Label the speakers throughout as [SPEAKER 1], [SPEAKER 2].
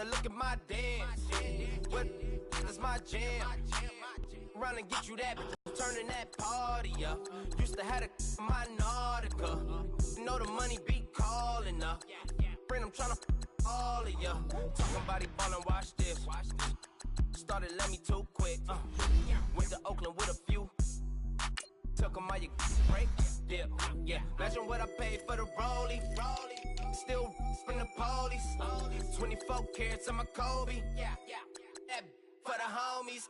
[SPEAKER 1] wanna look at my dance. What is my jam? Run and get you that, turning that party up. Used to have a my Nautica. Know the money be calling up. Friend, I'm tryna all of ya. Talking about he ballin', watch this. Started let me too quick. Went to Oakland with a few. Took 'em all your break. Yeah. Imagine what I paid for the rollie. Still from the police. 24 carats on my Kobe. Yeah. That for the homies.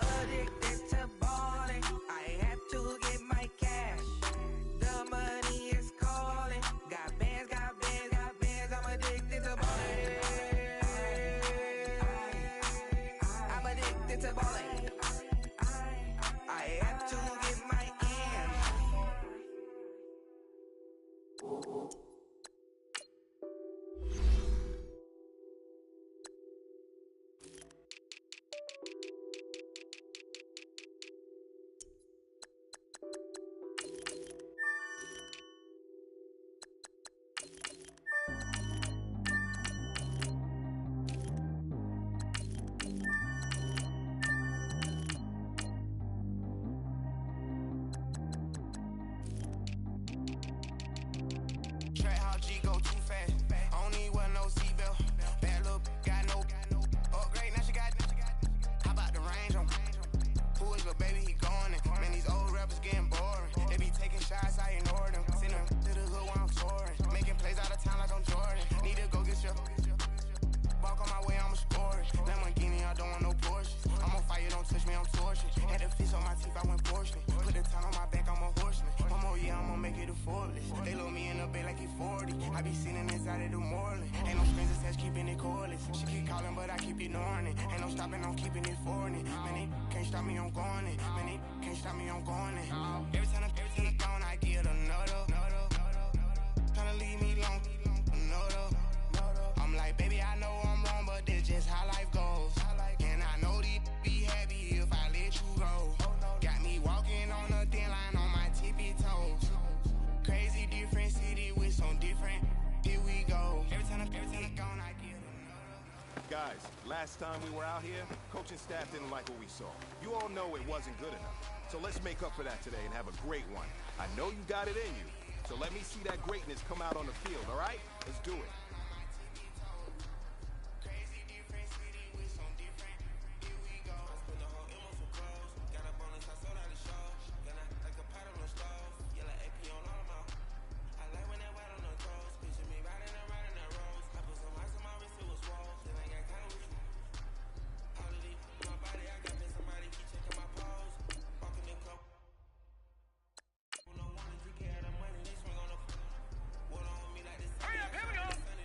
[SPEAKER 2] I'm addicted to balling. I have to get my cash. The money is calling. Got bands. I'm addicted to balling. I'm addicted to balling. I have to get my ends.
[SPEAKER 3] Track how G go too fast. I don't need wear no seatbelt. Bad little got no upgrade. Now she got. How about the range on? Who is the baby? He going in. Man, these old rappers getting boring. They be taking shots, I ignore them. Send them to the hood while I'm touring. Making plays out of town like I'm Jordan. Need to go get your. Walk on my way, I'ma score it. Lamborghini, I don't want no Porsches. I'm on fire, don't touch me, I'm tortured. Had the fish on my teeth, I went porcelain. Put the town on my back, I'm a horseman. One more year, I'ma make it effortless. They load me in the bay like he 40. I be sitting inside of the Moreland. Ain't no strings attached, keeping it cordless. She keep calling, but I keep ignoring it. Ain't no stopping, I'm keeping it for it. Man, they can't stop me, I'm going it. Man, they can't stop me, I'm going it. Every time I gone, I get another. Tryna leave me long, another. I'm like, baby, I know I'm wrong, but this just how life goes. And I know these be happy if I let you go. Got me walking on a thin line on my tippy toes. Crazy different city with some different. Here we go. Every time I gone, I get another.
[SPEAKER 4] Guys, last time we were out here, coaching staff didn't like what we saw. You all know it wasn't good enough. So let's make up for that today and have a great one. I know you got it in you. So let me see that greatness come out on the field, all right? Let's do it.
[SPEAKER 3] Hurry up, here we go!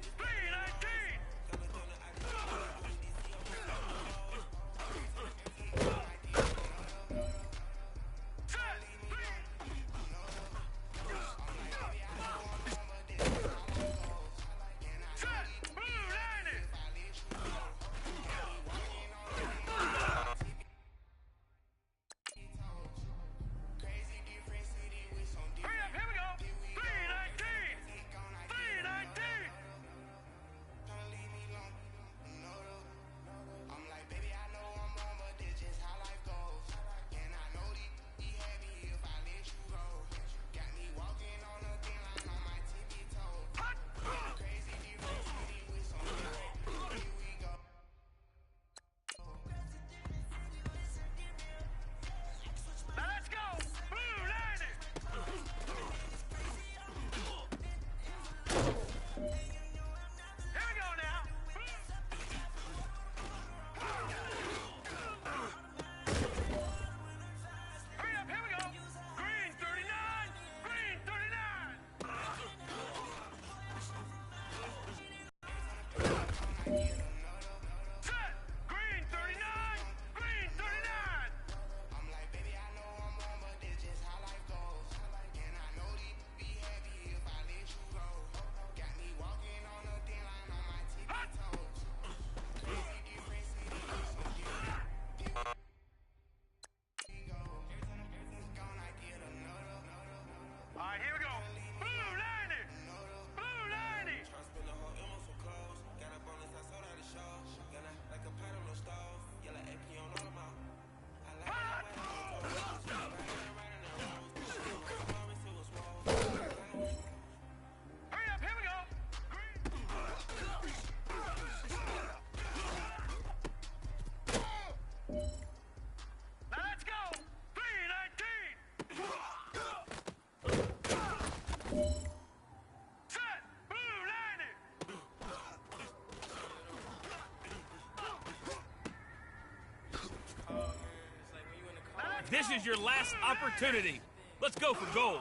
[SPEAKER 5] This is your last opportunity. Let's go for gold.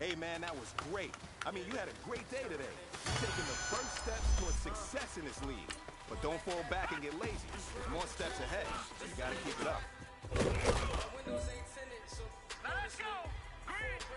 [SPEAKER 4] Hey, man, that was great. I mean, you had a great day today. You're taking the first steps towards success in this league. But don't fall back and get lazy. There's more steps ahead, so you gotta keep it up.
[SPEAKER 5] Let's go! Green!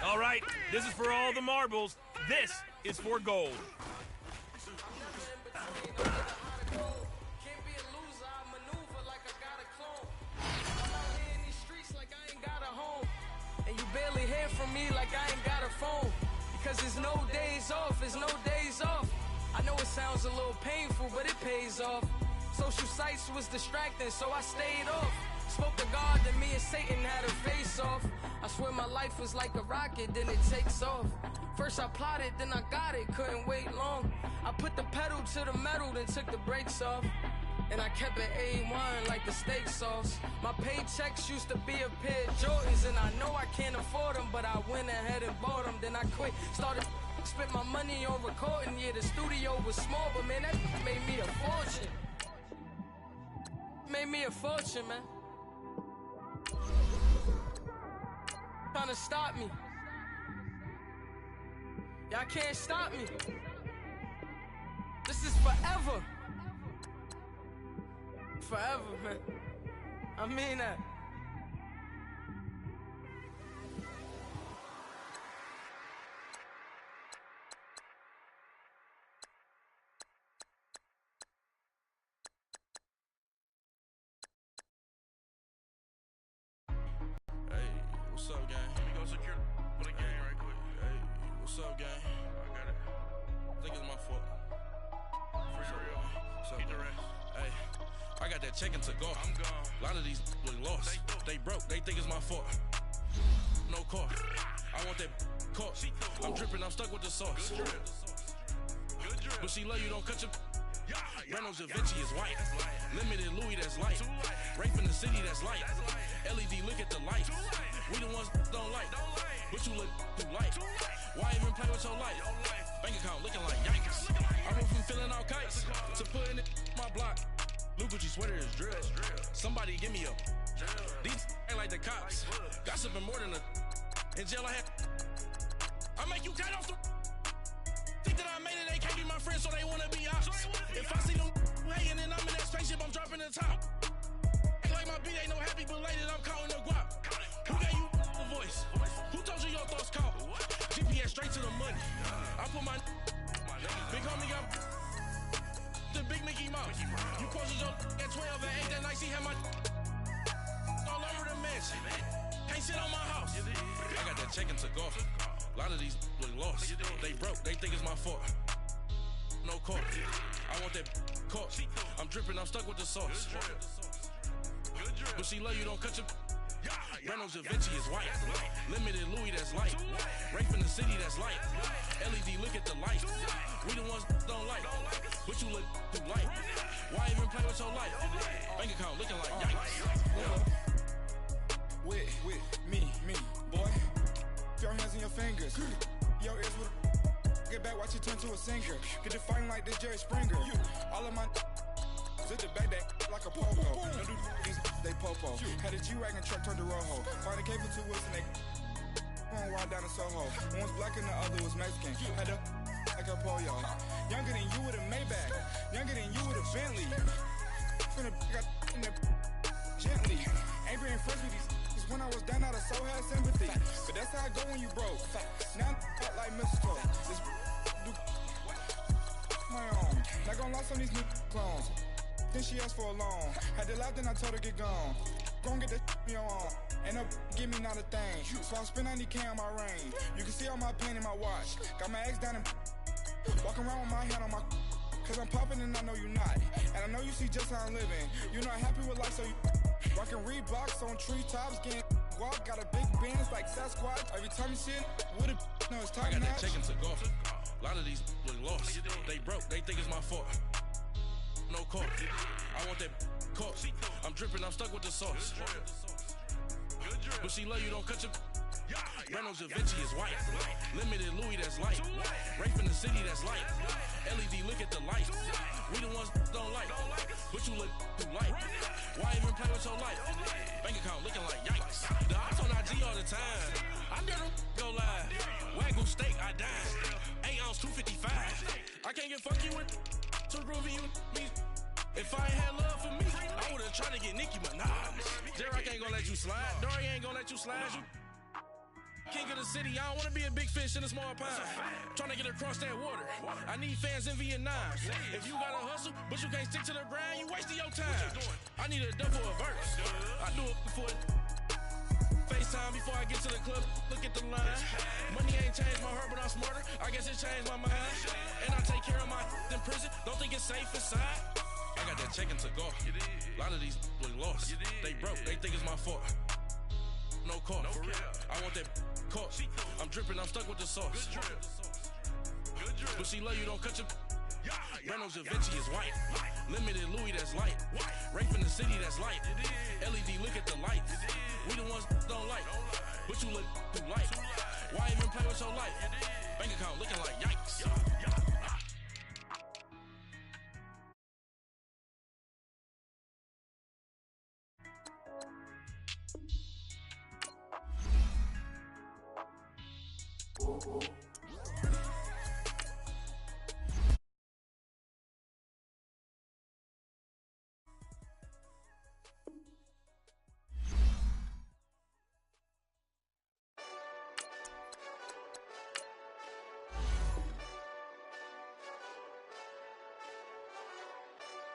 [SPEAKER 5] All right, this is for all the marbles. This is for gold.
[SPEAKER 2] And you barely hear from me like I ain't got a phone. Because there's no days off, there's no days off. I know it sounds a little painful, but it pays off. Social sites was distracting, so I stayed off. Spoke to God, then me and Satan had a face off. I swear my life was like a rocket, then it takes off. First I plotted, then I got it, couldn't wait long. I put the pedal to the metal, then took the brakes off. And I kept it A1 like the steak sauce. My paychecks used to be a pair of Jordans, and I know I can't afford them, but I went ahead and bought them. Then I quit, started spent my money on recording. Yeah, the studio was small, but man, that made me a fortune. Made me a fortune, man. Trying to stop me. Y'all can't stop me. This is forever. Forever, man. I mean that.
[SPEAKER 6] What's up, gang? Let me go secure for the game right quick. Hey, what's up, gang? I got it. I think it's my fault. For real. What's up, the rest. Hey, I got that chicken to go. I'm gone. A lot of these look lost. They broke. They think it's my fault. No car. I want that caught. I'm dripping. I'm stuck with the sauce. Good drip. But she love you. Don't cut your. Reynolds Da Vinci is white. Limited Louis, that's light. Rape in the city, that's light. LED, look at the light. We the ones don't like. But you look too light. Why even play with your life? Bank account looking like yikes. I went from filling out kites to putting it in my block. Blue Gucci sweater is drill. Somebody give me a. These ain't like the cops. Gossiping more than a. In jail I had. I make you cut off the. Think that I made it, they can't be my friends, so they wanna be ops. If I see them hating and I'm in that spaceship, I'm dropping the top. Ain't like my beat ain't no happy belated, I'm counting the guap. Who gave you a voice? Who told you your thoughts count? GPS straight to the money. I put my big homie up the big Mickey Mouse. You posted your at 12 and 8 that night, she had my all over the mansion. Can't sit on my house. I got that check into golf. A lot of these look lost. They broke, they think it's my fault. No court. I want that caught. I'm dripping, I'm stuck with the sauce. But she love you, don't cut your. Reynolds Da Vinci is white. Limited Louis, that's light. Rape in the city, that's light. LED, look at the light. We the ones don't like. But you look too light. Why even play with your life? Bank account looking like yikes.
[SPEAKER 7] With me, boy. Your hands in your fingers. Your ears with get back, watch you turn to a singer. Get the fighting like this Jerry Springer. All of my zip the back that like a popo. No do these they popo. Had a G-Wagon truck turned to Rojo. Find a cable 2 wheels and they going wild down in Soho. One was black and the other was Mexican. Had a like a pollo. Younger than you with a Maybach. Younger than you with a Bentley. From the got in the gently. Ain't been friends with these. When I was down, I so had sympathy. But that's how I go when you broke. Now I'm like mistletoe. This do my own. Not gonna lie, some of these new clones. Then she asked for a loan. Had to laugh, then I told her get gone. Gon' get that me on. Ain't no give me not a thing. So I spend 90K on my range. You can see all my pain in my watch. Got my ex down and walking around with my hand on my. Cause I'm popping and I know you not. And I know you see just how I'm living. You're not happy with life, so you. Rockin' Reeboks on treetops, getting guap, got a big Benz like Sasquatch. Every time you see it, with it, no, it's time.
[SPEAKER 6] I got that check into golf. A lot of these look lost. They broke, they think it's my fault. No court. I want that caught. I'm dripping, I'm stuck with the sauce. But she love you, don't cut your. Reynolds Da Vinci is white. Limited Louis, that's light. Rape in the city, that's light. LED, look at the light. We the ones don't like. But you look too light. Why even play with your life? Bank account looking like yikes. The ops on IG all the time. I dare them go live. Wagyu steak, I dine. 8 ounce, 255. I can't get fuck you with too groovy you me. If I ain't had love for me, I would've tried to get Nicki Minaj. Derek ain't gonna let you slide. Dory ain't gonna let you slide. You king of the city, I don't wanna be a big fish in a small pond. Trying to get across that water. I need fans in Vietnam. If you gotta hustle, but you can't stick to the grind, you wasting your time. I need a double a verse. I do it before FaceTime before I get to the club. Look at the line. Money ain't changed my heart, but I'm smarter. I guess it changed my mind. And I take care of my in prison. Don't think it's safe inside. I got that check into golf. A lot of these look lost. They broke, they think it's my fault. No court. I want that caught. I'm dripping, I'm stuck with the sauce. But she love you, don't cut your. Reynolds Da Vinci is white. Limited Louis, that's light. Rape in the city, that's light. LED, look at the light. We the ones don't like. But you look too light. Why even play with your life? Bank account looking like yikes.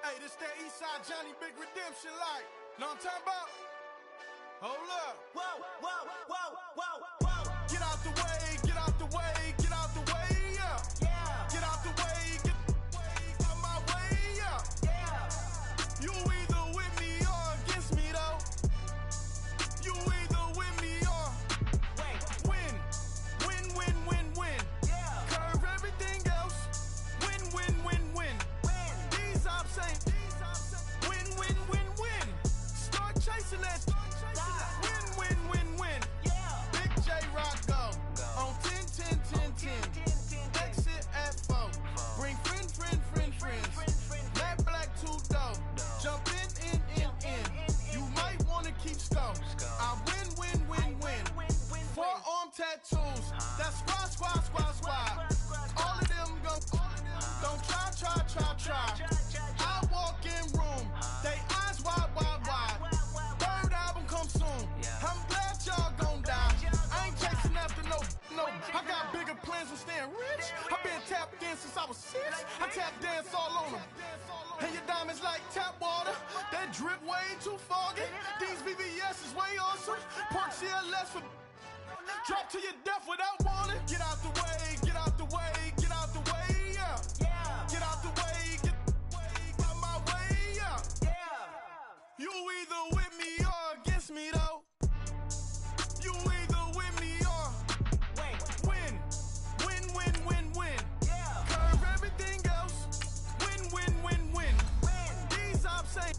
[SPEAKER 8] Hey, this that Eastside Johnny Big Redemption like. Know what I'm talking about? Hold up. Whoa, whoa, whoa, whoa, whoa. Get out the way, get out the way, get out the way, yeah. Yeah. Get out the way, get out my way, yeah. Yeah. You either with me or against me though. You either with me or win. Win, win, win, win. Yeah. Curve everything else. Win, win, win, win. These ops ain't win, win, win, win. Start chasing that. tattoos. That's squad. All of them don't try. I walk in room, they eyes wide. Third album come soon. I'm glad y'all gon' die. I ain't chasing after no. I got bigger plans than staying rich. I've been tapped in since I was 6. I tap dance all on them. And your diamonds like tap water. That drip way too foggy. These VVS is way awesome. Park CLS for drop to your death without warning. Get out the way, yeah. Get out the way, get out my way, yeah. You either with me or against me though. You either with me or win. Curve everything else. Win. These ops ain't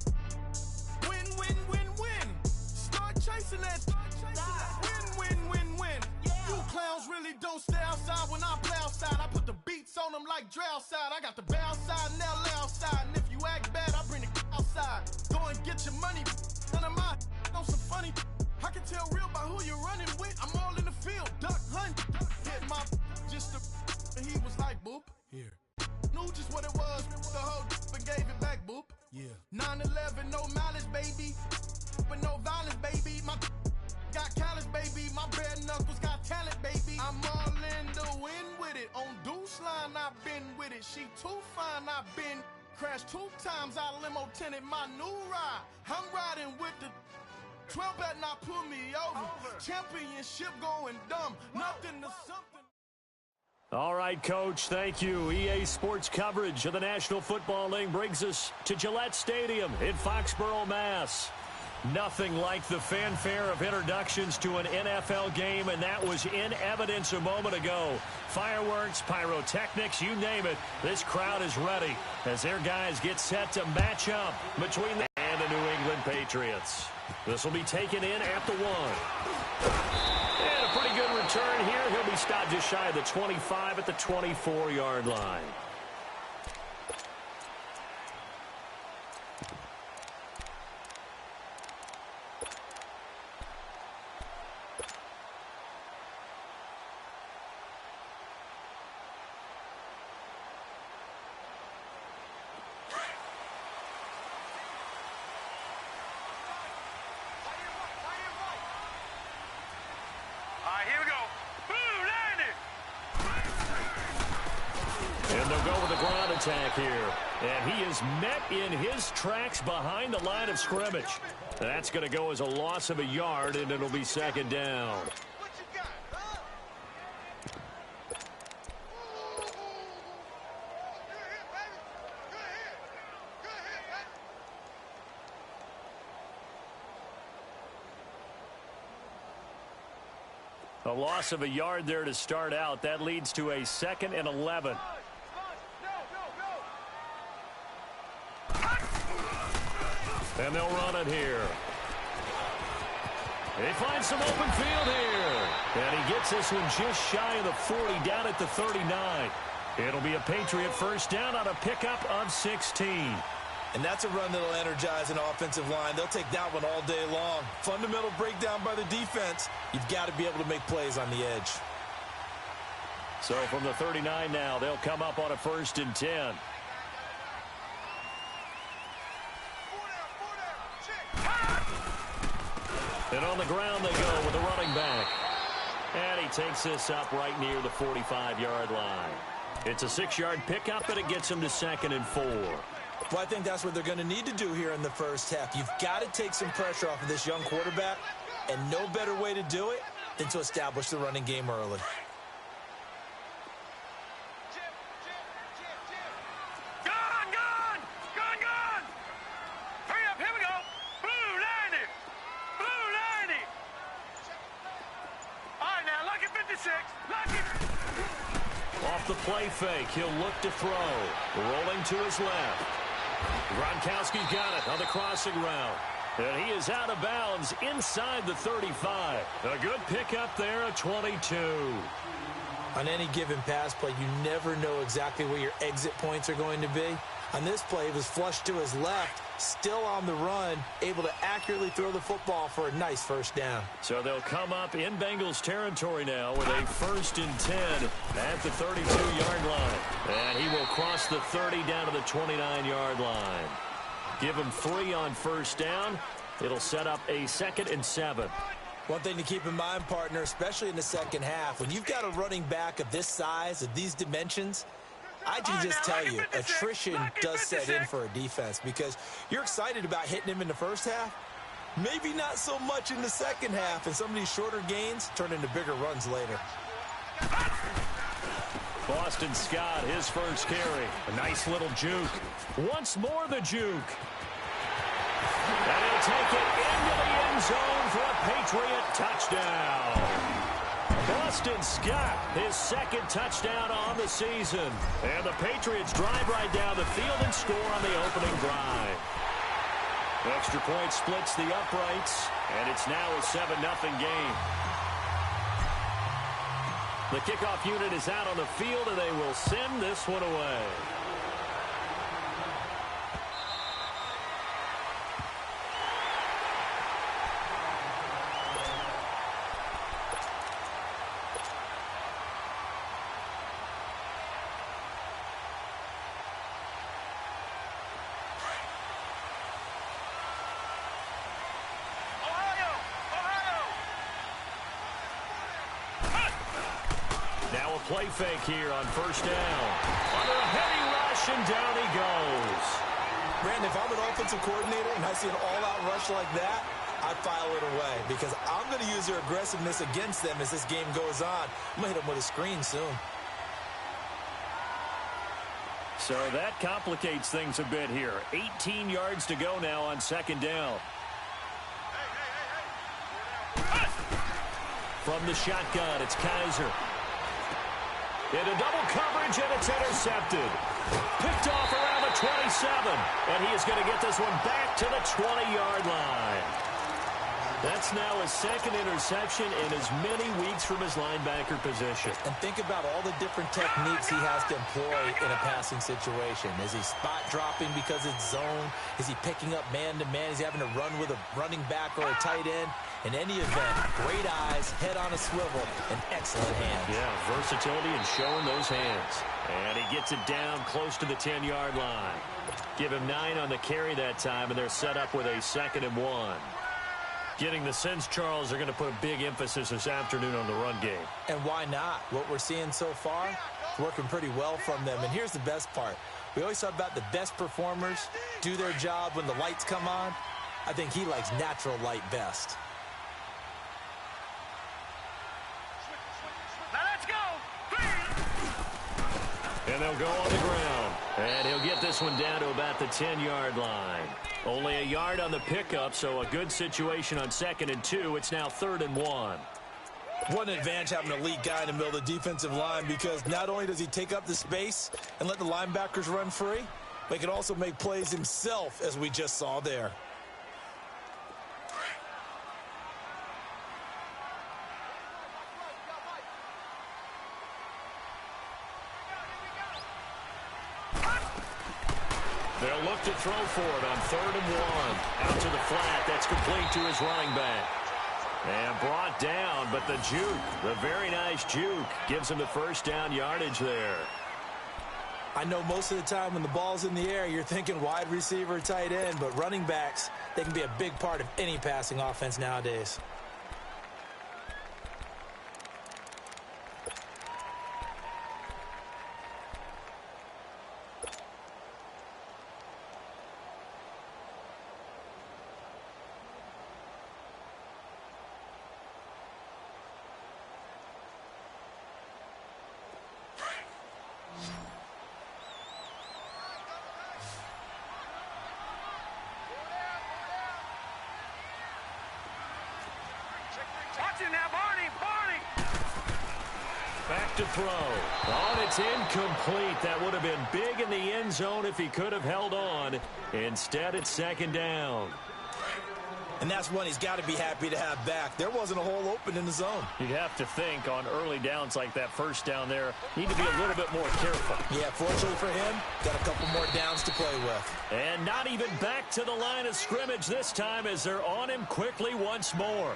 [SPEAKER 8] win. Start chasing that. Win. You clowns really don't stay outside when I play outside. I put the beats on them like Dre outside. I got the bow side and they'll lay outside. And if you act bad, I bring the outside. Go and get your money. None of my know some funny. I can tell real by who you're running with. I'm all in the field. Duck hunt. Hit my just and he was like, boop. Here. Knew just what it was. The whole and gave it back, boop. Yeah. 9/11, no malice, baby. But no violence, baby. My got callous, baby. My bare knuckles got talent, baby. I'm all in the wind with it. On Deuce line, I've been with it. She too fine, I've been crashed 2 times. I limo tinted my new ride. I'm riding with the 12 better not pull me over. Championship going dumb. Nothing to something.
[SPEAKER 9] All right, Coach, thank you. EA Sports coverage of the National Football League brings us to Gillette Stadium in Foxborough, Mass. Nothing like the fanfare of introductions to an NFL game, and that was in evidence a moment ago. Fireworks, pyrotechnics, you name it. This crowd is ready as their guys get set to match up between them and the New England Patriots. This will be taken in at the 1. And a pretty good return here. He'll be stopped just shy of the 25 at the 24-yard line.
[SPEAKER 5] Here we go. Boom, landed.
[SPEAKER 9] And they'll go with the ground attack here. And he is met in his tracks behind the line of scrimmage. That's going to go as a loss of a yard, and it'll be 2nd down. A loss of a yard there to start out. That leads to a 2nd and 11. And they'll run it here. They find some open field here. And he gets this one just shy of the 40, down at the 39. It'll be a Patriot first down on a pickup of 16.
[SPEAKER 10] And that's a run that'll energize an offensive line. They'll take that one all day long. Fundamental breakdown by the defense. You've got to be able to make plays on the edge.
[SPEAKER 9] So from the 39 now, they'll come up on a 1st and 10. And on the ground they go with the running back. And he takes this up right near the 45-yard line. It's a 6-yard pickup, and it gets him to 2nd and 4.
[SPEAKER 10] Well, I think that's what they're going to need to do here in the first half. You've got to take some pressure off of this young quarterback, and no better way to do it than to establish the running game early.
[SPEAKER 5] Gone! Hurry up, here we go. Blue 90. All right, now, lucky 56. Lucky.
[SPEAKER 9] Off the play fake, he'll look to throw. Rolling to his left. Gronkowski's got it on the crossing route. And he is out of bounds inside the 35. A good pickup there at 22.
[SPEAKER 10] On any given pass play, you never know exactly where your exit points are going to be. On this play, he was flushed to his left, still on the run, able to accurately throw the football for a nice first down.
[SPEAKER 9] So they'll come up in Bengals territory now with a 1st and 10 at the 32-yard line. And he will cross the 30 down to the 29-yard line. Give him 3 on first down. It'll set up a 2nd and 7.
[SPEAKER 10] One thing to keep in mind, partner, especially in the second half, when you've got a running back of this size, of these dimensions, I can just tell you, attrition does set in for a defense because you're excited about hitting him in the first half. Maybe not so much in the second half, and some of these shorter gains turn into bigger runs later.
[SPEAKER 9] Boston Scott, his first carry. A nice little juke. Once more the juke. And he'll take it into the end zone for a Patriot touchdown. Boston Scott, his 2nd touchdown on the season. And the Patriots drive right down the field and score on the opening drive. Extra point splits the uprights, and it's now a 7-0 game. The kickoff unit is out on the field, and they will send this one away. Now a play fake here on first down. Under a heavy rush, and down he goes.
[SPEAKER 10] Brandon, if I'm an offensive coordinator and I see an all-out rush like that, I'd file it away because I'm going to use their aggressiveness against them as this game goes on. I'm going to hit them with a screen soon.
[SPEAKER 9] So that complicates things a bit here. 18 yards to go now on 2nd down. From the shotgun, it's Kaiser. Into double coverage, and it's intercepted. Picked off around the 27, and he is going to get this one back to the 20-yard line. That's now his 2nd interception in as many weeks from his linebacker position.
[SPEAKER 10] And think about all the different techniques he has to employ in a passing situation. Is he spot dropping because it's zone? Is he picking up man-to-man? Is he having to run with a running back or a tight end? In any event, great eyes, head on a swivel, and excellent hands.
[SPEAKER 9] Yeah, versatility and showing those hands. And he gets it down close to the 10-yard line. Give him 9 on the carry that time, and they're set up with a 2nd and 1. Getting the sense, Charles, they're going to put a big emphasis this afternoon on the run game.
[SPEAKER 10] And why not? What we're seeing so far is working pretty well from them. And here's the best part. We always talk about the best performers do their job when the lights come on. I think he likes natural light best.
[SPEAKER 9] And they'll go on the ground. And he'll get this one down to about the 10-yard line. Only a yard on the pickup, so a good situation on 2nd and 2. It's now 3rd and 1.
[SPEAKER 10] What an advantage having an elite guy in the middle of the defensive line because not only does he take up the space and let the linebackers run free, but he can also make plays himself, as we just saw there.
[SPEAKER 9] They'll look to throw for it on 3rd and 1. Out to the flat. That's complete to his running back. And brought down, but the juke, the very nice juke, gives him the first down yardage there.
[SPEAKER 10] I know most of the time when the ball's in the air, you're thinking wide receiver, tight end, but running backs, they can be a big part of any passing offense nowadays.
[SPEAKER 9] Back to throw. Oh, and it's incomplete. That would have been big in the end zone if he could have held on. Instead, it's 2nd down.
[SPEAKER 10] and that's one he's got to be happy to have back. There wasn't a hole open in the zone.
[SPEAKER 9] You'd have to think on early downs like that first down there, need to be a little bit more careful.
[SPEAKER 10] Yeah, fortunately for him, got a couple more downs to play with.
[SPEAKER 9] And not even back to the line of scrimmage this time as they're on him quickly once more.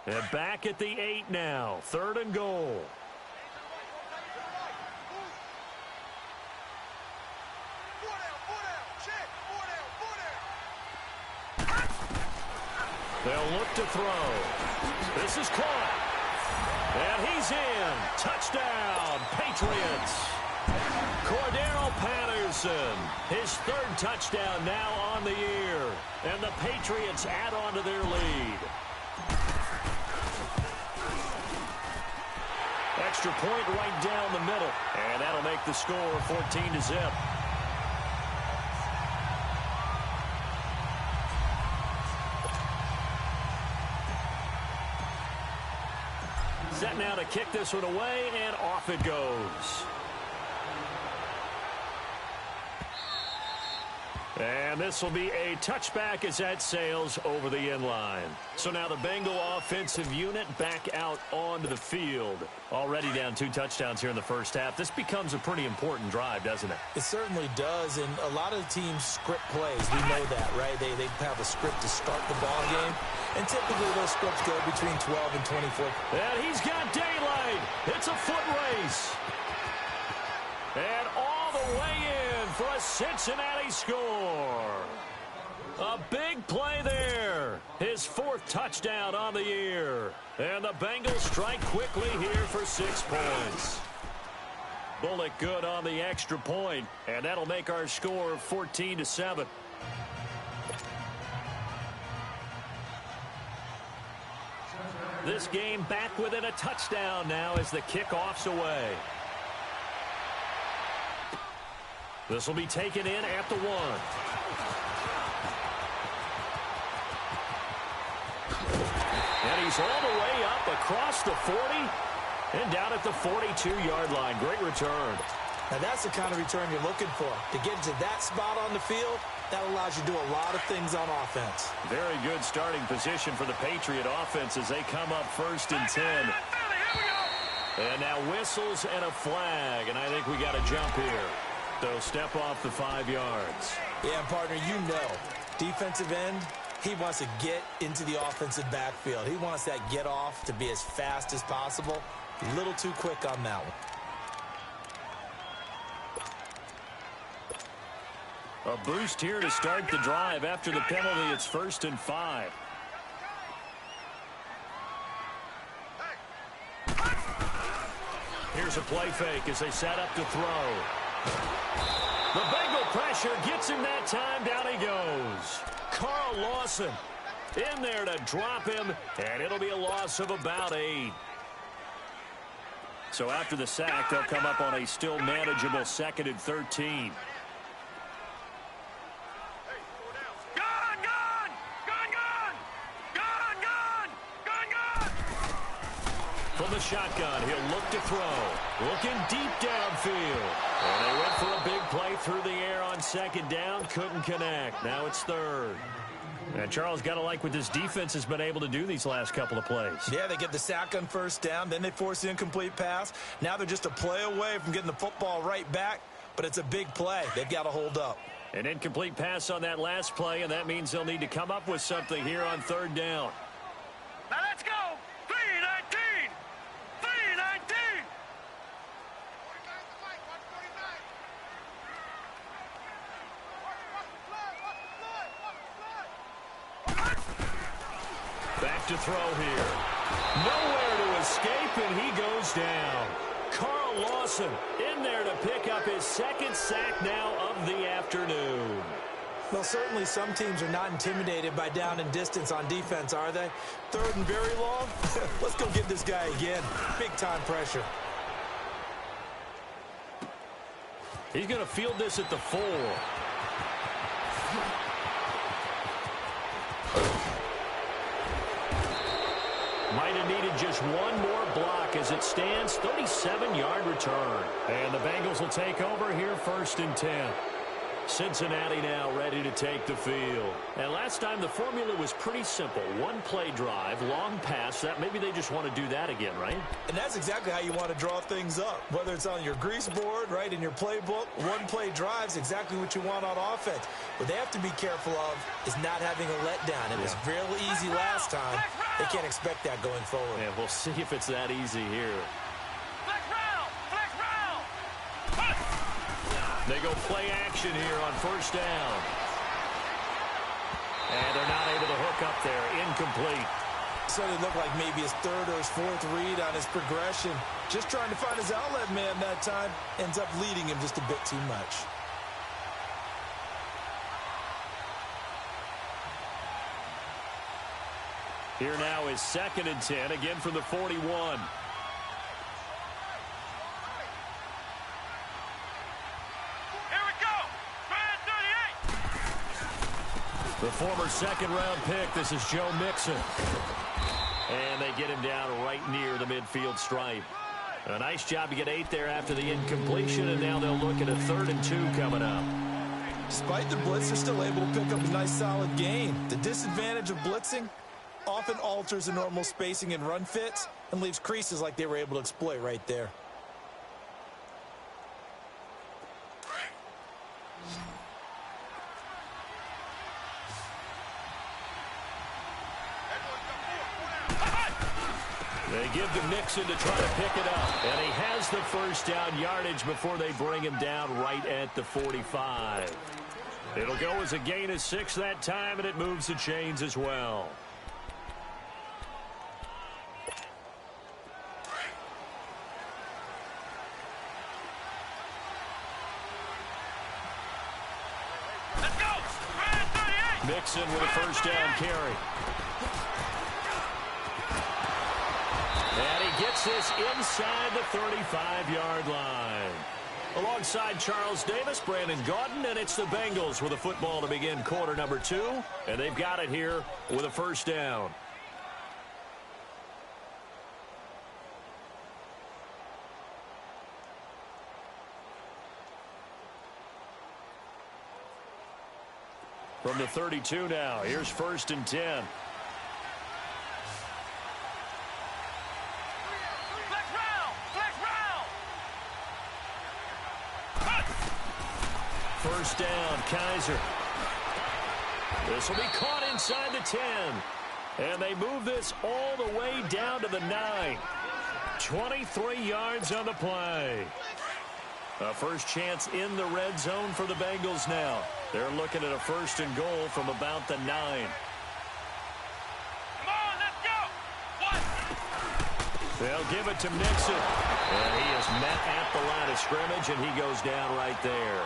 [SPEAKER 9] And back at the 8 now. 3rd and goal. They'll look to throw. This is caught. And he's in. Touchdown, Patriots. Cordero Patterson, his 3rd touchdown now on the year. And the Patriots add on to their lead. Extra point right down the middle. And that'll make the score 14-0. Set now to kick this one away, and off it goes. And this will be a touchback as that sails over the end line. So now the Bengal offensive unit back out onto the field. Already down 2 touchdowns here in the first half. This becomes a pretty important drive, doesn't it?
[SPEAKER 10] It certainly does, and a lot of teams script plays. We know that, right? They have a script to start the ball game, and typically those scripts go between 12 and 24.
[SPEAKER 9] And he's got daylight. It's a foot race. And all the way in for a Cincinnati score. A big play there. His 4th touchdown on the year. And the Bengals strike quickly here for 6 points. Bullock good on the extra point, and that'll make our score 14-7. This game back within a touchdown now as the kickoff's away. This will be taken in at the 1. And he's all the way up across the 40 and down at the 42-yard line. Great return.
[SPEAKER 10] Now that's the kind of return you're looking for. To get into that spot on the field, that allows you to do a lot of things on offense.
[SPEAKER 9] Very good starting position for the Patriot offense as they come up 1st and 10. And now whistles and a flag, and I think we got a jump here. So step off the 5 yards.
[SPEAKER 10] Yeah, partner, you know, defensive end, he wants to get into the offensive backfield. He wants that get off to be as fast as possible. A little too quick on that one.
[SPEAKER 9] A boost here to start the drive. After the penalty, it's 1st and 5. Here's a play fake as they set up to throw. The Bengal pressure gets him that time. Down he goes. Carl Lawson in there to drop him, and it'll be a loss of about 8. So after the sack, they'll come up on a still manageable 2nd and 13. From the shotgun, he'll look to throw. Looking deep downfield. And they went for a big play through the air on 2nd down. Couldn't connect. Now it's 3rd. And Charles, got to like what this defense has been able to do these last couple of plays.
[SPEAKER 10] Yeah, they get the sack on 1st down. Then they force the incomplete pass. Now they're just a play away from getting the football right back. But it's a big play. They've got to hold up.
[SPEAKER 9] An incomplete pass on that last play, and that means they'll need to come up with something here on 3rd down.
[SPEAKER 2] Now let's go. 3-19. 3-19.
[SPEAKER 9] Back to throw here. Nowhere to escape, and he goes down. Carl Lawson in there to pick up his 2nd sack now of the afternoon.
[SPEAKER 10] Well, certainly some teams are not intimidated by down and distance on defense, are they? Third and very long? Let's go get this guy again. Big-time pressure.
[SPEAKER 9] He's going to field this at the 4. Might have needed just one more block as it stands. 37-yard return. And the Bengals will take over here 1st and 10. Cincinnati now ready to take the field. And last time the formula was pretty simple. One-play drive, long pass. That maybe they just want to do that again, right?
[SPEAKER 10] And that's exactly how you want to draw things up. Whether it's on your grease board, right, in your playbook, one-play drive's exactly what you want on offense. What they have to be careful of is not having a letdown. It was real easy last time. They can't expect that going forward.
[SPEAKER 9] Yeah, we'll see if it's that easy here. They go play action here on 1st down. And they're not able to hook up there. Incomplete.
[SPEAKER 10] So it looked like maybe his 3rd or his 4th read on his progression. Just trying to find his outlet man that time. Ends up leading him just a bit too much.
[SPEAKER 9] Here now is 2nd and 10, again from the 41. The former 2nd-round pick, this is Joe Mixon. And they get him down right near the midfield stripe. A nice job to get 8 there after the incompletion, and now they'll look at a 3rd and 2 coming up.
[SPEAKER 10] Despite the blitz, they're still able to pick up a nice solid gain. The disadvantage of blitzing often alters the normal spacing and run fits and leaves creases like they were able to exploit right there.
[SPEAKER 9] They give to Mixon to try to pick it up. And he has the 1st down yardage before they bring him down right at the 45. It'll go as a gain of 6 that time, and it moves the chains as well.
[SPEAKER 5] Let's go!
[SPEAKER 9] Mixon with a 1st down carry. And he gets this inside the 35-yard line. Alongside Charles Davis, Brandon Gaudin, and it's the Bengals with a football to begin quarter number 2. And they've got it here with a 1st down. From the 32 now, here's 1st and 10. First down, Kaiser. This will be caught inside the 10. And they move this all the way down to the 9. 23 yards on the play. A first chance in the red zone for the Bengals now. They're looking at a 1st and goal from about the 9.
[SPEAKER 5] Come on, let's go!
[SPEAKER 9] They'll give it to Mixon. And he is met at the line of scrimmage, and he goes down right there.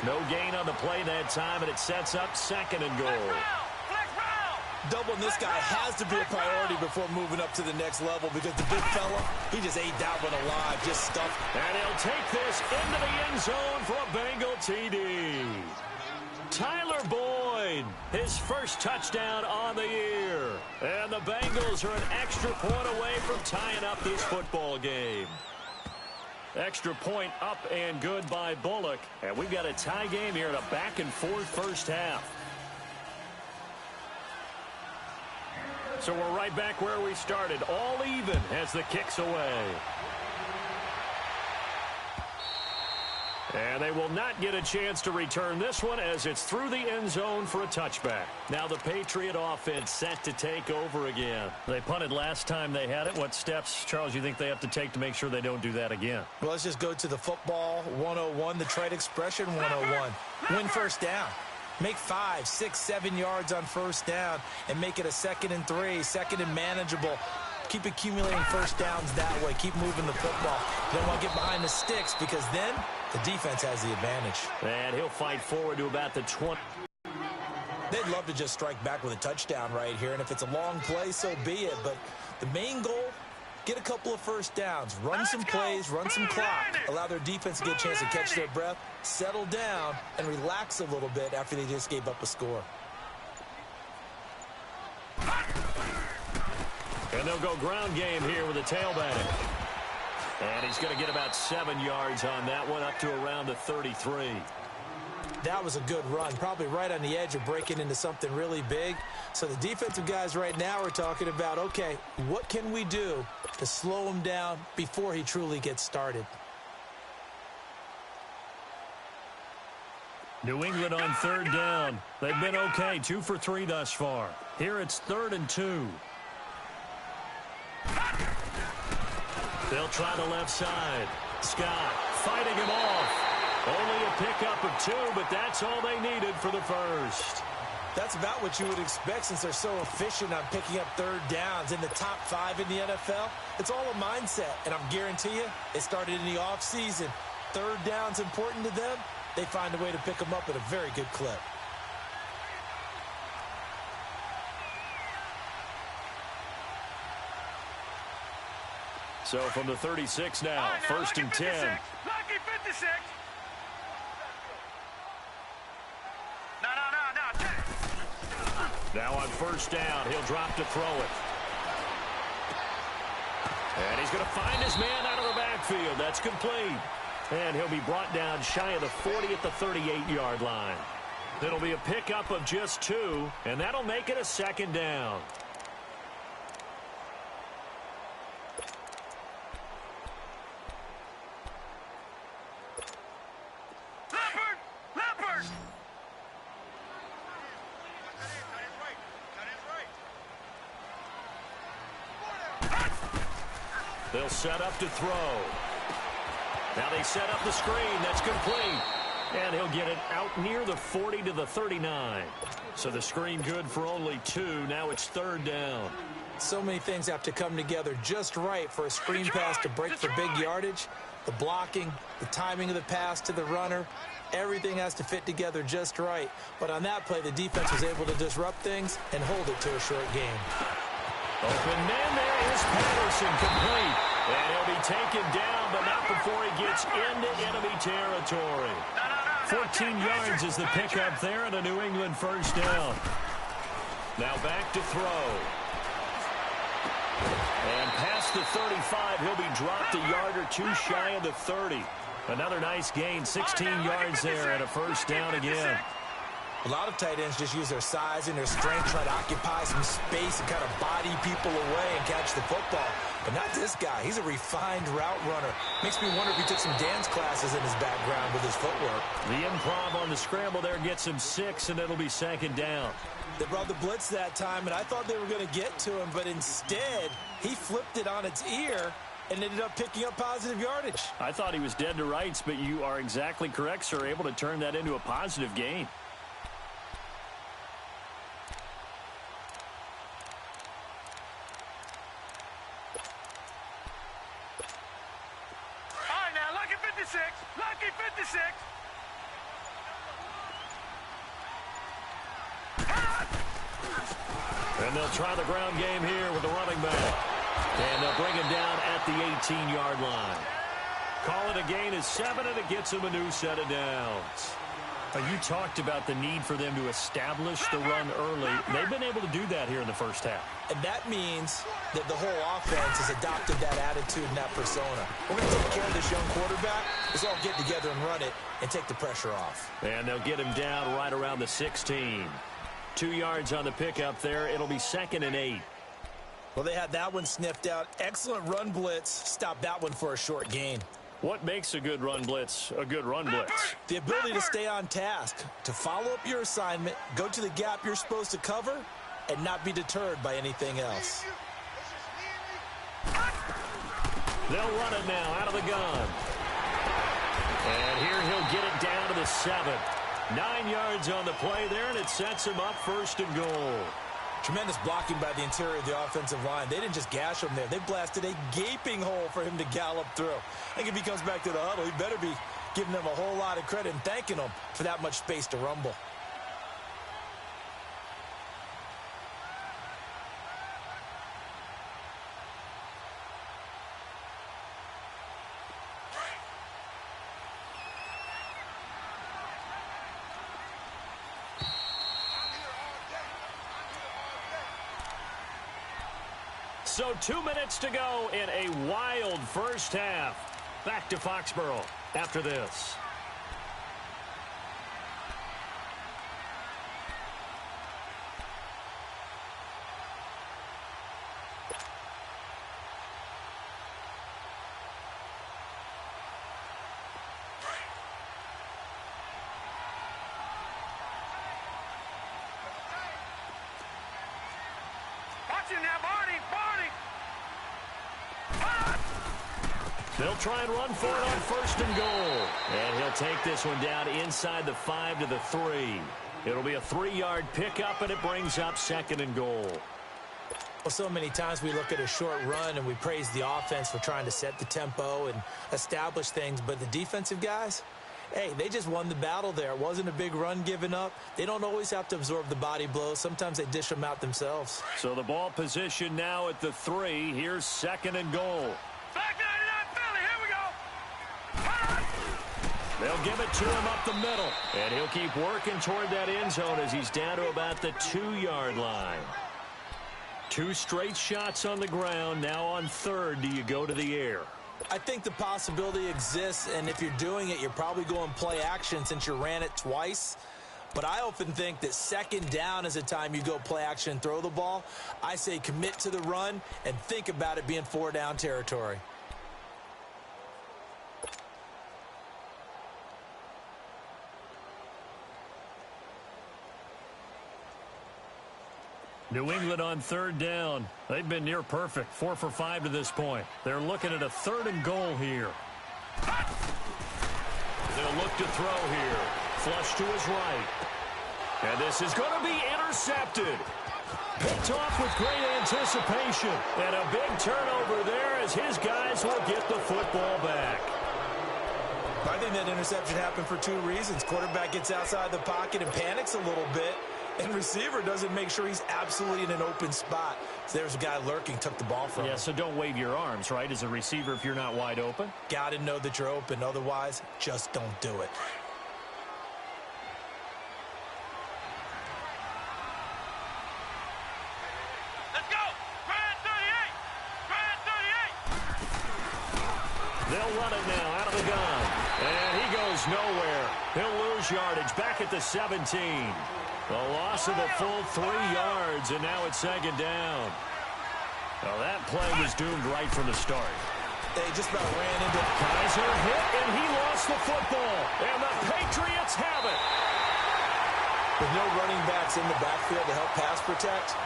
[SPEAKER 9] No gain on the play that time, and it sets up 2nd and goal.
[SPEAKER 10] Doubling this guy has to be a priority before moving up to the next level because the big fella, he just ate that one alive, just stuffed.
[SPEAKER 9] And he'll take this into the end zone for a Bengal TD. Tyler Boyd, his 1st touchdown on the year. And the Bengals are an extra point away from tying up this football game. Extra point up and good by Bullock. And we've got a tie game here in a back-and-forth first half. So we're right back where we started, all even as the kick's away. And they will not get a chance to return this one as it's through the end zone for a touchback. Now the Patriot offense set to take over again. They punted last time they had it. What steps, Charles, you think they have to take to make sure they don't do that again?
[SPEAKER 10] Well, let's just go to the football 101, the trade expression 101. Win 1st down. Make 5, 6, 7 yards on 1st down and make it a 2nd and 3, 2nd and manageable. Keep accumulating 1st downs that way. Keep moving the football. You don't want to get behind the sticks because then the defense has the advantage.
[SPEAKER 9] And he'll fight forward to about the 20.
[SPEAKER 10] They'd love to just strike back with a touchdown right here, and if it's a long play, so be it. But the main goal, get a couple of first downs, run some plays, run some clock, allow their defense to get a chance to catch their breath, settle down, and relax a little bit after they just gave up a score.
[SPEAKER 9] And they'll go ground game here with a tailback. And he's going to get about 7 yards on that one, up to around the 33.
[SPEAKER 10] That was a good run, probably right on the edge of breaking into something really big. So the defensive guys right now are talking about, okay, what can we do to slow him down before he truly gets started?
[SPEAKER 9] New England on third down. They've been okay, 2 for 3 thus far. Here it's 3rd and 2. They'll try the left side. Scott fighting him off. Only a pickup of 2, but that's all they needed for the first.
[SPEAKER 10] That's about what you would expect since they're so efficient on picking up third downs. In the top 5 in the NFL, it's all a mindset. And I'm guarantee you, it started in the offseason. Third down's important to them. They find a way to pick them up at a very good clip.
[SPEAKER 9] So from the 36 now, first and 10.
[SPEAKER 5] Lucky 56.
[SPEAKER 9] Now on first down, he'll drop to throw it. And he's going to find his man out of the backfield. That's complete. And he'll be brought down shy of the 40 at the 38-yard line. It'll be a pickup of just 2, and that'll make it a second down. They'll set up to throw. Now they set up the screen. That's complete. And he'll get it out near the 40 to the 39. So the screen good for only 2. Now it's 3rd down.
[SPEAKER 10] So many things have to come together just right for a screen pass to break for big yardage. The blocking, the timing of the pass to the runner, everything has to fit together just right. But on that play, the defense was able to disrupt things and hold it to a short game.
[SPEAKER 9] Open man, there is Patterson, complete. And he'll be taken down, but not before he gets into enemy territory. 14 yards is the pickup there and a New England first down. Now back to throw. And past the 35, he'll be dropped a yard or 2 shy of the 30. Another nice gain, 16 yards there and a first down again.
[SPEAKER 10] A lot of tight ends just use their size and their strength, try to occupy some space and kind of body people away and catch the football. But not this guy. He's a refined route runner. Makes me wonder if he took some dance classes in his background with his footwork.
[SPEAKER 9] The improv on the scramble there gets him 6, and it'll be second down.
[SPEAKER 10] They brought the blitz that time, and I thought they were going to get to him, but instead, he flipped it on its ear and ended up picking up positive yardage.
[SPEAKER 9] I thought he was dead to rights, but you are exactly correct, sir. Able to turn that into a positive gain.
[SPEAKER 5] Lucky 56.
[SPEAKER 9] And they'll try the ground game here with the running back. And they'll bring him down at the 18-yard line. Call it a gain of 7, and it gets him a new set of downs. You talked about the need for them to establish the run early. They've been able to do that here in the first half.
[SPEAKER 10] And that means that the whole offense has adopted that attitude and that persona. We're going to take care of this young quarterback. Let's all get together and run it and take the pressure off.
[SPEAKER 9] And they'll get him down right around the 16. 2 yards on the pickup there. It'll be 2nd and 8.
[SPEAKER 10] Well, they had that one sniffed out. Excellent run blitz. Stop that one for a short gain.
[SPEAKER 9] What makes a good run blitz a good run blitz?
[SPEAKER 10] The ability to stay on task, to follow up your assignment, go to the gap you're supposed to cover, and not be deterred by anything else.
[SPEAKER 9] They'll run it now out of the gun. And here he'll get it down to the 7. 9 yards on the play there, and it sets him up 1st and goal.
[SPEAKER 10] Tremendous blocking by the interior of the offensive line. They didn't just gash him there. They blasted a gaping hole for him to gallop through. I think if he comes back to the huddle, he better be giving them a whole lot of credit and thanking them for that much space to rumble.
[SPEAKER 9] So 2 minutes to go in a wild first half. Back to Foxborough after this. They'll try and run for it on first and goal. And he'll take this one down inside the 5 to the 3. It'll be a 3-yard pickup, and it brings up second and goal.
[SPEAKER 10] Well, so many times we look at a short run and we praise the offense for trying to set the tempo and establish things. But the defensive guys, hey, they just won the battle there. It wasn't a big run given up. They don't always have to absorb the body blows. Sometimes they dish them out themselves.
[SPEAKER 9] So the ball position now at the 3. Here's second and goal. They'll give it to him up the middle. And he'll keep working toward that end zone as he's down to about the 2-yard line. 2 straight shots on the ground. Now on third, do you go to the air?
[SPEAKER 10] I think the possibility exists, and if you're doing it, you're probably going play action since you ran it twice. But I often think that second down is a time you go play action and throw the ball. I say commit to the run and think about it being 4-down territory.
[SPEAKER 9] New England on third down. They've been near perfect, 4 for 5 to this point. They're looking at a third and goal here. They'll look to throw here. Flush to his right. And this is going to be intercepted. Picked off with great anticipation. And a big turnover there as his guys will get the football back.
[SPEAKER 10] I think that interception happened for 2 reasons. Quarterback gets outside the pocket and panics a little bit. And receiver doesn't make sure he's absolutely in an open spot. So there's a guy lurking, took the ball from him.
[SPEAKER 9] Yeah, so don't wave your arms, right, as a receiver if you're not wide open?
[SPEAKER 10] Got to know that you're open. Otherwise, just don't do it.
[SPEAKER 5] Let's go! Grand 38! Grand 38!
[SPEAKER 9] They'll run it now out of the gun. And he goes nowhere. He'll lose yardage back at the 17. A loss of a full 3 yards, and now it's second down. Well, that play was doomed right from the start.
[SPEAKER 10] They just about ran into it.
[SPEAKER 9] Kaiser hit, and he lost the football. And the Patriots have it.
[SPEAKER 10] With no running backs in the backfield to help pass protect,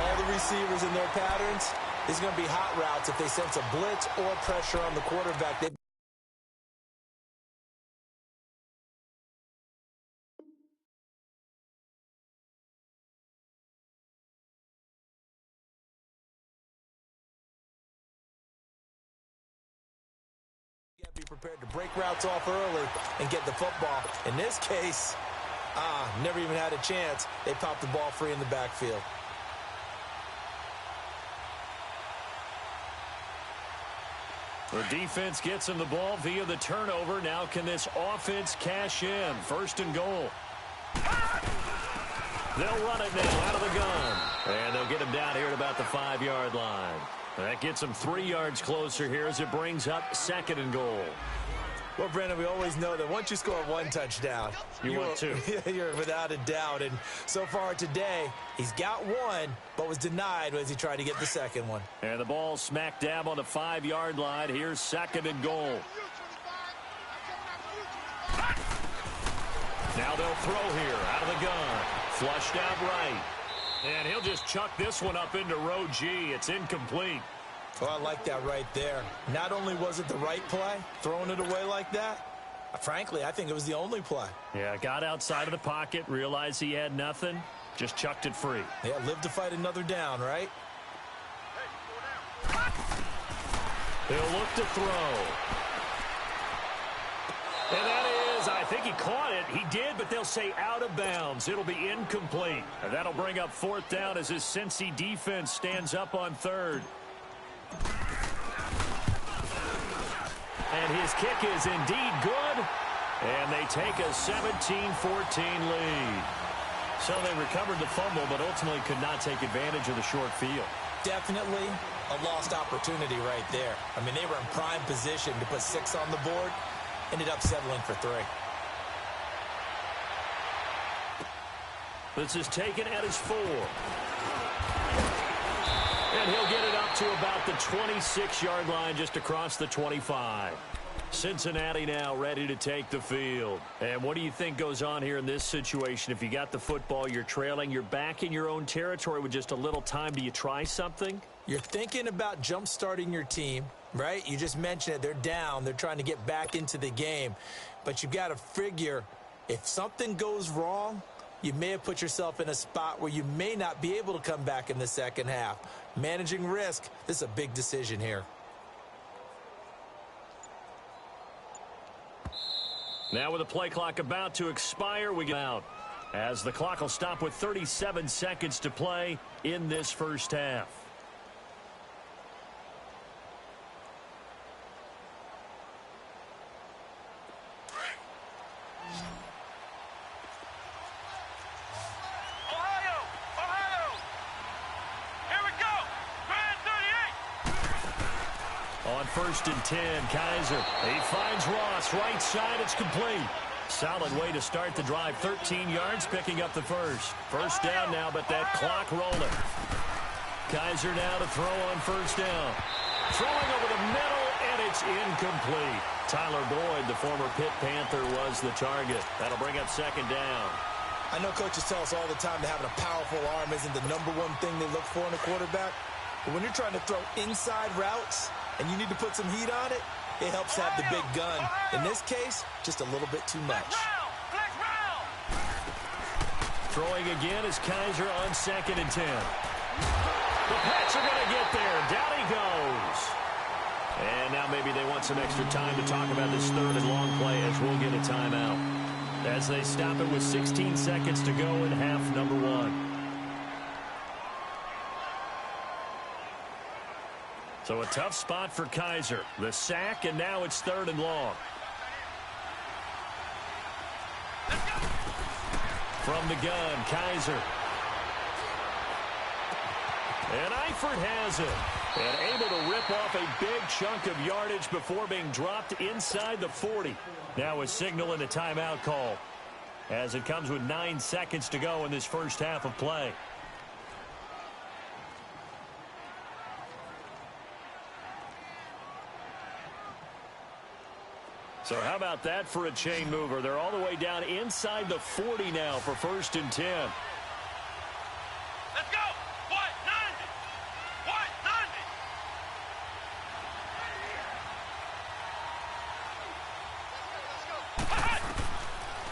[SPEAKER 10] all the receivers in their patterns, these are going to be hot routes if they sense a blitz or pressure on the quarterback. They've be prepared to break routes off early and get the football. In this case, never even had a chance. They popped the ball free in the backfield.
[SPEAKER 9] The defense gets him the ball via the turnover. Now can this offense cash in? First and goal. They'll run it now out of the gun. And they'll get him down here at about the 5-yard line. That gets him 3 yards closer here as it brings up second and goal.
[SPEAKER 10] Well, Brandon, we always know that once you score 1 touchdown,
[SPEAKER 9] you want 2.
[SPEAKER 10] You're without a doubt. And so far today, he's got 1, but was denied as he tried to get the second one.
[SPEAKER 9] And the ball smack dab on the 5-yard line. Here's second and goal. Now they'll throw here out of the gun. Flushed out right. And he'll just chuck this one up into row G. It's incomplete.
[SPEAKER 10] Oh, I like that right there. Not only was it the right play, throwing it away like that, frankly, I think it was the only play.
[SPEAKER 9] Yeah, got outside of the pocket, realized he had nothing, just chucked it free.
[SPEAKER 10] Yeah, live to fight another down, right?
[SPEAKER 9] He'll look to throw. And that is, I think he caught it. He did, but they'll say out of bounds. It'll be incomplete. And that'll bring up 4th down as his Cincy defense stands up on third. And his kick is indeed good. And they take a 17-14 lead. So they recovered the fumble, but ultimately could not take advantage of the short field.
[SPEAKER 10] Definitely a lost opportunity right there. I mean, they were in prime position to put 6 on the board, ended up settling for 3.
[SPEAKER 9] This is taken at his 4. And he'll get it up to about the 26-yard line, just across the 25. Cincinnati now ready to take the field. And what do you think goes on here in this situation? If you got the football, you're trailing, you're back in your own territory with just a little time. Do you try something?
[SPEAKER 10] You're thinking about jump-starting your team, right? You just mentioned it. They're down. They're trying to get back into the game. But you've got to figure if something goes wrong, you may have put yourself in a spot where you may not be able to come back in the second half. Managing risk, this is a big decision here.
[SPEAKER 9] Now with the play clock about to expire, we get out. As the clock will stop with 37 seconds to play in this first half. First and 10, Kaiser. He finds Ross, right side, it's complete. Solid way to start the drive, 13 yards, picking up the first. First down now, but that clock rolling. Kaiser now to throw on first down. Throwing over the middle, and it's incomplete. Tyler Boyd, the former Pitt Panther, was the target. That'll bring up second down.
[SPEAKER 10] I know coaches tell us all the time that having a powerful arm isn't the #1 thing they look for in a quarterback. But when you're trying to throw inside routes and you need to put some heat on it, it helps have the big gun. In this case, just a little bit too much.
[SPEAKER 9] Throwing again is Kaiser on second and 10. The Pats are going to get there. Down he goes. And now maybe they want some extra time to talk about this third and long play as we'll get a timeout. As they stop it with 16 seconds to go in half number 1. So a tough spot for Kaiser. The sack, and now it's third and long. From the gun, Kaiser. And Eifert has it. And able to rip off a big chunk of yardage before being dropped inside the 40. Now a signal and a timeout call, as it comes with 9 seconds to go in this first half of play. So how about that for a chain mover? They're all the way down inside the 40 now for first and 10.
[SPEAKER 5] Let's go! What? 90! What?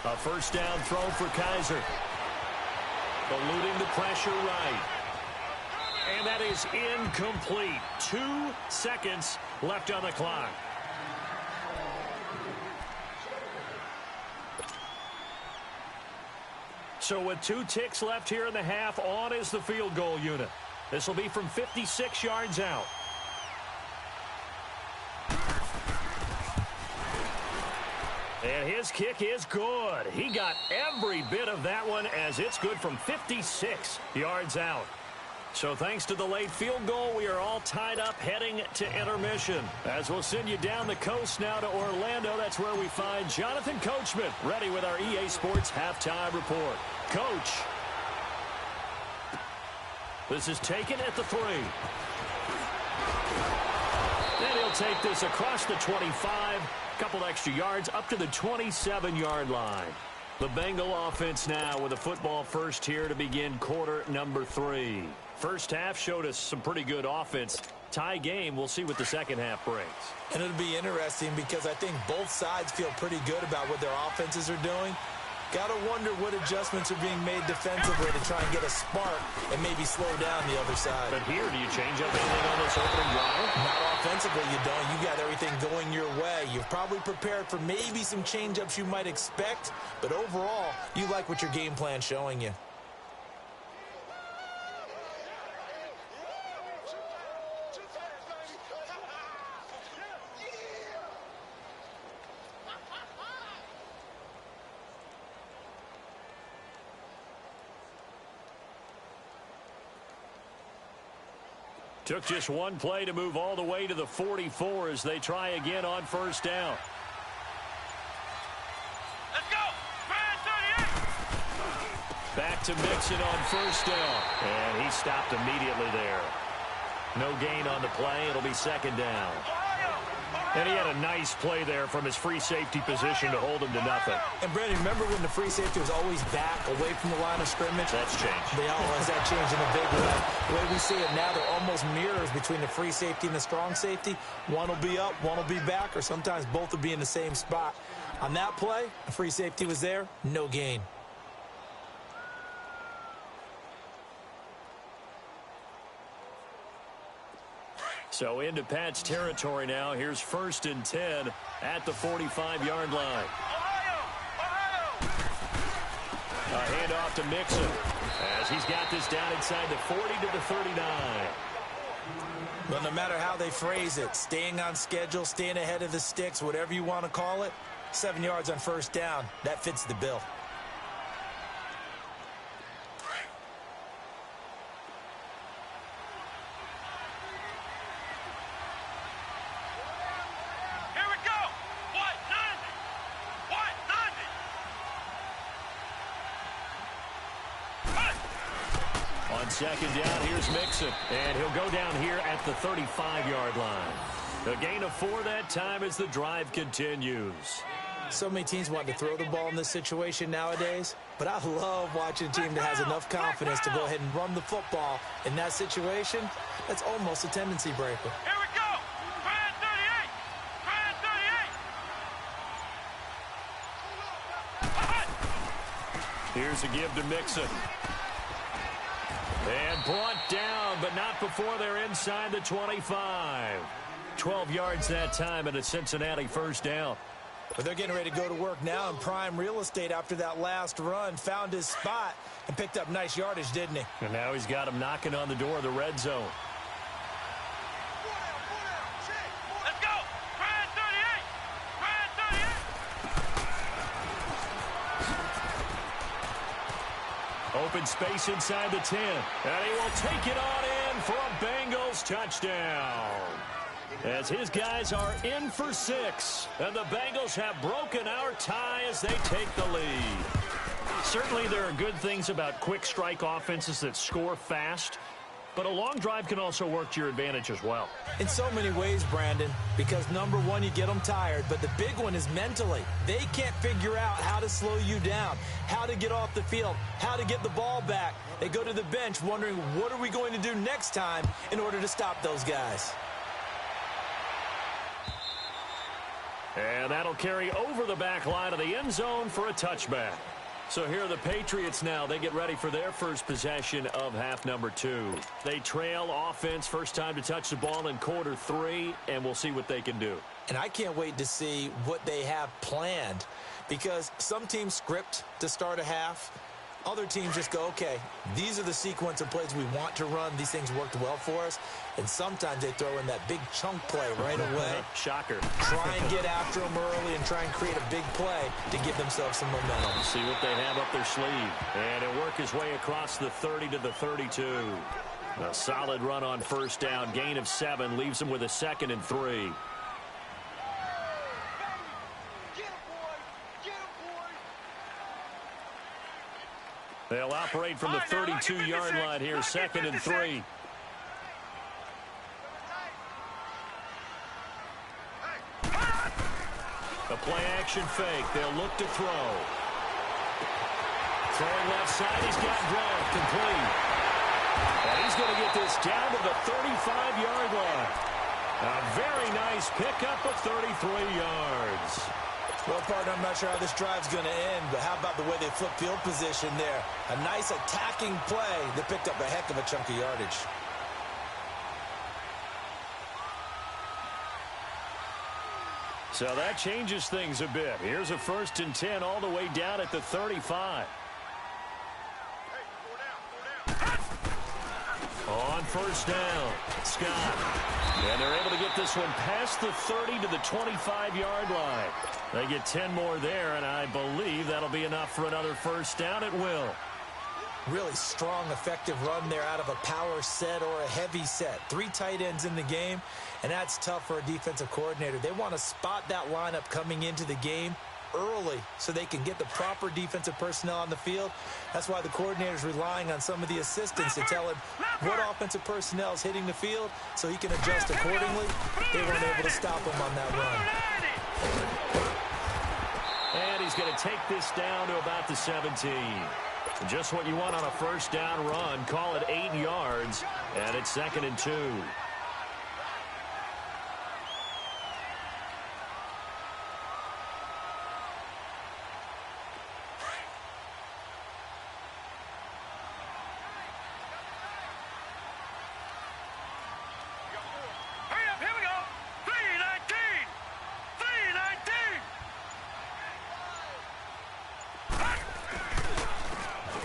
[SPEAKER 5] 90!
[SPEAKER 9] A first down throw for Kaiser. Eluding the pressure right. And that is incomplete. 2 seconds left on the clock. So with 2 ticks left here in the half, on is the field goal unit. This will be from 56 yards out. And his kick is good. He got every bit of that one, as it's good from 56 yards out. So thanks to the late field goal, we are all tied up heading to intermission. As we'll send you down the coast now to Orlando, that's where we find Jonathan Coachman ready with our EA Sports Halftime Report. Coach. This is taken at the 3. And he'll take this across the 25. Couple extra yards up to the 27-yard line. The Bengal offense now with a football first here to begin quarter number 3. First half showed us some pretty good offense. Tie game, we'll see what the second half brings.
[SPEAKER 10] And it'll be interesting because I think both sides feel pretty good about what their offenses are doing. Got to wonder what adjustments are being made defensively to try and get a spark and maybe slow down the other side.
[SPEAKER 9] But here, do you change up anything on this opening drive?
[SPEAKER 10] Not offensively, you don't. You got everything going your way. You've probably prepared for maybe some change-ups you might expect, but overall, you like what your game plan's showing you.
[SPEAKER 9] Took just one play to move all the way to the 44 as they try again on first down.
[SPEAKER 5] Let's go!
[SPEAKER 9] Back to Mixon on first down. And he stopped immediately there. No gain on the play. It'll be second down. And he had a nice play there from his free safety position to hold him to nothing.
[SPEAKER 10] And, Brandon, remember when the free safety was always back away from the line of scrimmage?
[SPEAKER 9] That's changed.
[SPEAKER 10] They always that changed in a big way. The way we see it now, they're almost mirrors between the free safety and the strong safety. One will be up, one will be back, or sometimes both will be in the same spot. On that play, the free safety was there, no gain.
[SPEAKER 9] So into Pat's territory now. Here's 1st and 10 at the 45-yard line. A handoff to Mixon as he's got this down inside the 40 to the 39.
[SPEAKER 10] Well, no matter how they phrase it, staying on schedule, staying ahead of the sticks, whatever you want to call it, 7 yards on first down, that fits the bill.
[SPEAKER 9] Second down, here's Mixon, and he'll go down here at the 35-yard line. A gain of 4 that time as the drive continues.
[SPEAKER 10] So many teams want to throw the ball in this situation nowadays, but I love watching a team that has enough confidence to go ahead and run the football in that situation. That's almost a tendency breaker.
[SPEAKER 5] Here we go! Brand 38!
[SPEAKER 9] Here's a give to Mixon. And brought down, but not before they're inside the 25. 12 yards that time and a Cincinnati first down.
[SPEAKER 10] But they're getting ready to go to work now in prime real estate after that last run. Found his spot and picked up nice yardage, didn't he?
[SPEAKER 9] And now he's got him knocking on the door of the red zone.
[SPEAKER 5] Let's go! Brand 38! Brand 38!
[SPEAKER 9] Open space inside the 10. And he will take it on in for a Bengals touchdown. As his guys are in for 6. And the Bengals have broken our tie as they take the lead. Certainly there are good things about quick strike offenses that score fast. But a long drive can also work to your advantage as well.
[SPEAKER 10] In so many ways, Brandon, because number one, you get them tired, but the big one is mentally. They can't figure out how to slow you down, how to get off the field, how to get the ball back. They go to the bench wondering, what are we going to do next time in order to stop those guys?
[SPEAKER 9] And that'll carry over the back line of the end zone for a touchback. So here are the Patriots now. They get ready for their first possession of half number 2. They trail offense, first time to touch the ball in quarter 3, and we'll see what they can do.
[SPEAKER 10] And I can't wait to see what they have planned, because some teams script to start a half. Other teams just go, okay, these are the sequence of plays we want to run. These things worked well for us. And sometimes they throw in that big chunk play right away.
[SPEAKER 9] Shocker.
[SPEAKER 10] Try and get after them early and try and create a big play to give themselves some momentum.
[SPEAKER 9] See what they have up their sleeve. And it'll work his way across the 30 to the 32. A solid run on first down. Gain of 7 leaves them with a 2nd and 3. They'll operate from the 32-yard line here, 2nd and 3. A play-action fake. They'll look to throw. Throwing left side. He's got Brown complete. And he's going to get this down to the 35-yard line. A very nice pickup of 33 yards.
[SPEAKER 10] Well, partner, I'm not sure how this drive's going to end, but how about the way they flip field position there? A nice attacking play that picked up a heck of a chunk of yardage.
[SPEAKER 9] So that changes things a bit. Here's a 1st and 10 all the way down at the 35. On first down, Scott. And they're able to get this one past the 30 to the 25-yard line. They get 10 more there, and I believe that'll be enough for another first down. It will.
[SPEAKER 10] Really strong, effective run there out of a power set or a heavy set. 3 tight ends in the game, and that's tough for a defensive coordinator. They want to spot that lineup coming into the game early so they can get the proper defensive personnel on the field. That's why the coordinator is relying on some of the assistants to tell him what offensive personnel is hitting the field so he can adjust accordingly. They weren't able to stop him on that run.
[SPEAKER 9] And he's going to take this down to about the 17. Just what you want on a first down run. Call it 8 yards, and it's 2nd and 2.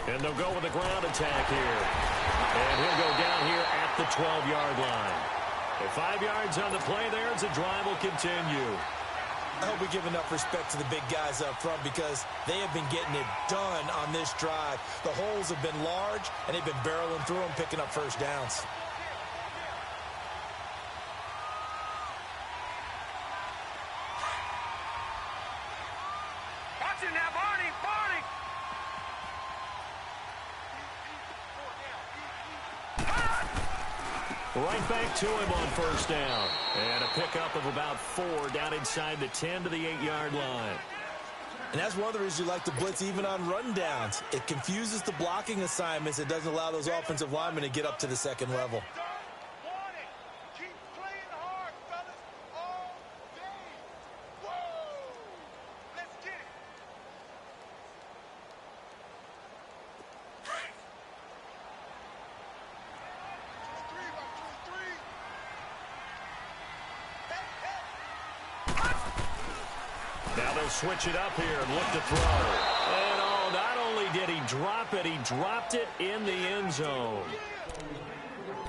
[SPEAKER 9] And they'll go with a ground attack here. And he'll go down here at the 12-yard line. At 5 yards on the play there, as the drive will continue.
[SPEAKER 10] I hope we give enough respect to the big guys up front because they have been getting it done on this drive. The holes have been large, and they've been barreling through them, picking up first downs.
[SPEAKER 11] Watch him now, Barney! Barney!
[SPEAKER 9] Right back to him on first down. And a pickup of about 4 down inside the 10 to the 8-yard line.
[SPEAKER 10] And that's one of the reasons you like to blitz even on run downs. It confuses the blocking assignments. It doesn't allow those offensive linemen to get up to the second level.
[SPEAKER 9] Now they'll switch it up here and look to throw. And oh, not only did he drop it, he dropped it in the end zone.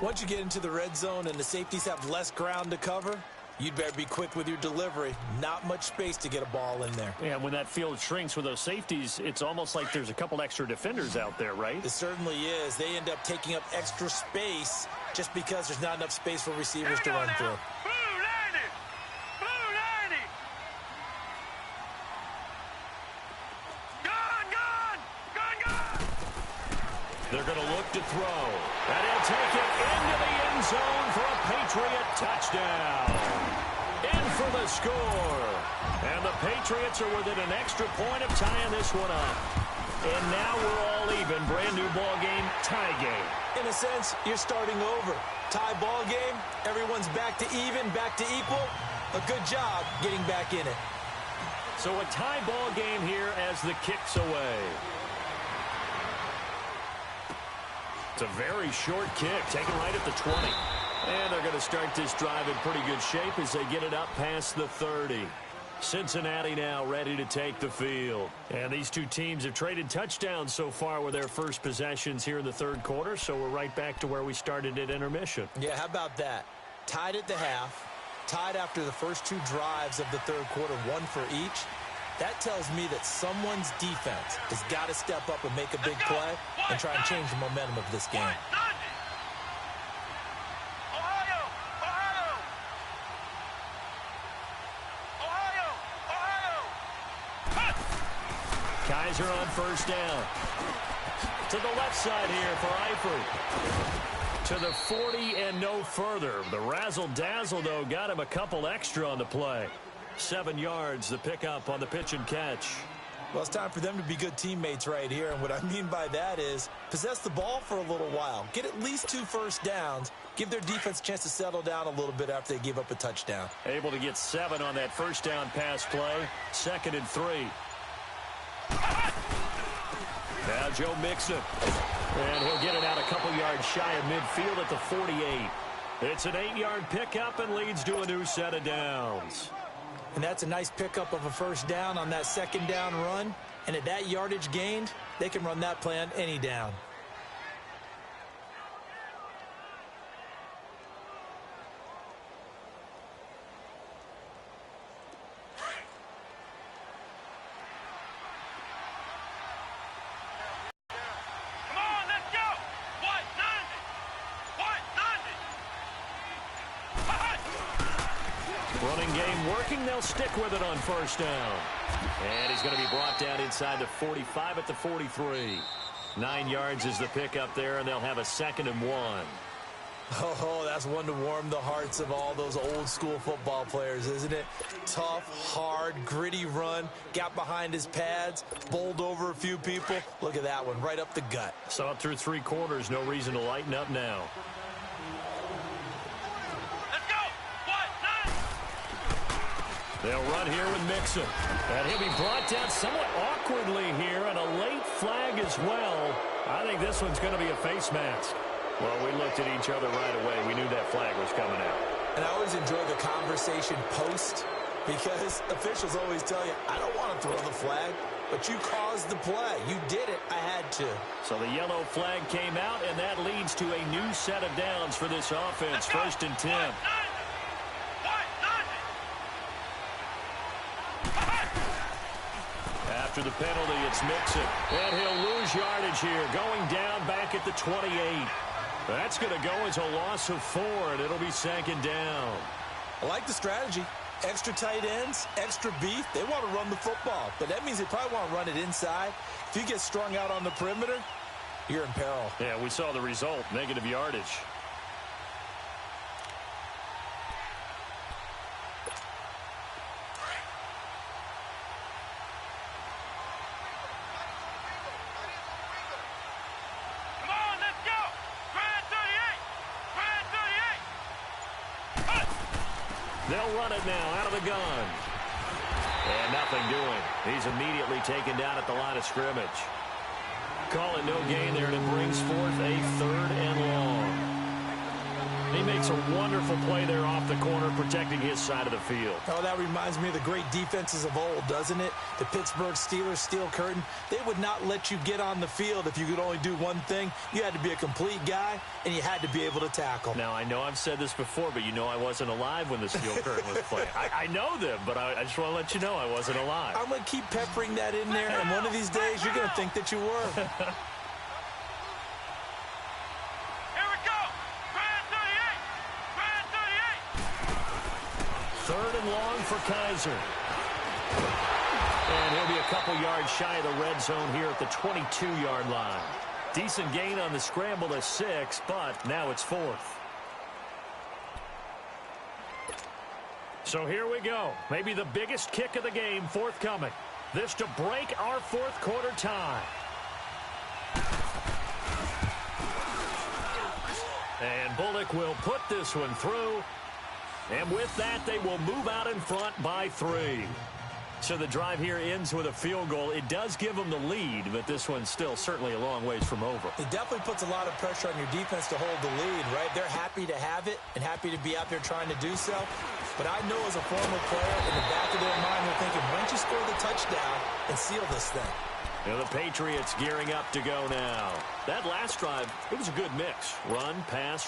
[SPEAKER 10] Once you get into the red zone and the safeties have less ground to cover, you'd better be quick with your delivery. Not much space to get a ball in there.
[SPEAKER 9] Yeah, when that field shrinks with those safeties, it's almost like there's a couple extra defenders out there, right?
[SPEAKER 10] It certainly is. They end up taking up extra space just because there's not enough space for receivers to run through.
[SPEAKER 9] They're going to look to throw. And he'll take it into the end zone for a Patriot touchdown. In for the score. And the Patriots are within an extra point of tying this one up. And now we're all even. Brand new ball game, tie game.
[SPEAKER 10] In a sense, you're starting over. Tie ball game, everyone's back to even, back to equal. A good job getting back in it.
[SPEAKER 9] So a tie ball game here as the kick's away. It's a very short kick, taken right at the 20. And they're going to start this drive in pretty good shape as they get it up past the 30. Cincinnati now ready to take the field. And these two teams have traded touchdowns so far with their first possessions here in the third quarter, so we're right back to where we started at intermission.
[SPEAKER 10] Yeah, how about that? Tied at the half, tied after the first 2 drives of the third quarter, 1 for each. That tells me that someone's defense has got to step up and make a big play and try and change the momentum of this game.
[SPEAKER 9] Kaiser on first down. To the left side here for Eifert. To the 40 and no further. The razzle-dazzle, though, got him a couple extra on the play. 7 yards, the pickup on the pitch and catch.
[SPEAKER 10] Well, it's time for them to be good teammates right here, and what I mean by that is possess the ball for a little while. Get at least 2 first downs. Give their defense a chance to settle down a little bit after they give up a touchdown.
[SPEAKER 9] Able to get 7 on that first down pass play. 2nd and 3. Now Joe Mixon. And he'll get it out a couple yards shy of midfield at the 48. It's an 8-yard pickup and leads to a new set of downs.
[SPEAKER 10] And that's a nice pickup of a first down on that second down run. And at that yardage gained, they can run that play on any down.
[SPEAKER 11] Come on
[SPEAKER 9] Running game working. They'll stick with it on first down. And he's going to be brought down inside the 45 at the 43. 9 yards is the pickup there, and they'll have a 2nd and 1.
[SPEAKER 10] Oh, that's one to warm the hearts of all those old-school football players, isn't it? Tough, hard, gritty run, got behind his pads, bowled over a few people. Look at that one, right up the gut.
[SPEAKER 9] Saw it through 3 quarters, no reason to lighten up now.
[SPEAKER 11] Let's go! 1, 9!
[SPEAKER 9] They'll run here with Mixon. And he'll be brought down somewhat awkwardly here, and a late flag as well. I think this one's going to be a face mask. Well, we looked at each other right away. We knew that flag was coming out.
[SPEAKER 10] And I always enjoy the conversation post because officials always tell you, I don't want to throw the flag, but you caused the play. You did it. I had to.
[SPEAKER 9] So the yellow flag came out, and that leads to a new set of downs for this offense. 1st and 10. After the penalty, it's Mixon. And he'll lose yardage here, going down back at the 28. That's going to go as a loss of 4, and it'll be 2nd down.
[SPEAKER 10] I like the strategy. Extra tight ends, extra beef. They want to run the football, but that means they probably want to run it inside. If you get strung out on the perimeter, you're in peril.
[SPEAKER 9] Yeah, we saw the result, negative yardage. They'll run it now out of the gun. And nothing doing. He's immediately taken down at the line of scrimmage. Call it no gain there, and it brings forth a 3rd and long. He makes a wonderful play there off the corner, protecting his side of the field.
[SPEAKER 10] Oh, that reminds me of the great defenses of old, doesn't it? The Pittsburgh Steelers steel curtain. They would not let you get on the field if you could only do one thing. You had to be a complete guy, and you had to be able to tackle.
[SPEAKER 9] Now, I know I've said this before, but you know I wasn't alive when the steel curtain was playing. I know them, but I just want to let you know I wasn't alive.
[SPEAKER 10] I'm going to keep peppering that in there, and one of these days you're going to think that you were.
[SPEAKER 9] 3rd and long for Kaiser. And he'll be a couple yards shy of the red zone here at the 22-yard line. Decent gain on the scramble to 6, but now it's 4th. So here we go. Maybe the biggest kick of the game forthcoming. This to break our 4th quarter tie. And Bullock will put this one through. And with that, they will move out in front by 3. So the drive here ends with a field goal. It does give them the lead, but this one's still certainly a long ways from over.
[SPEAKER 10] It definitely puts a lot of pressure on your defense to hold the lead, right? They're happy to have it and happy to be out there trying to do so. But I know as a former player, in the back of their mind, they're thinking, why don't you score the touchdown and seal this thing?
[SPEAKER 9] Now the Patriots gearing up to go now. That last drive, it was a good mix. Run, pass,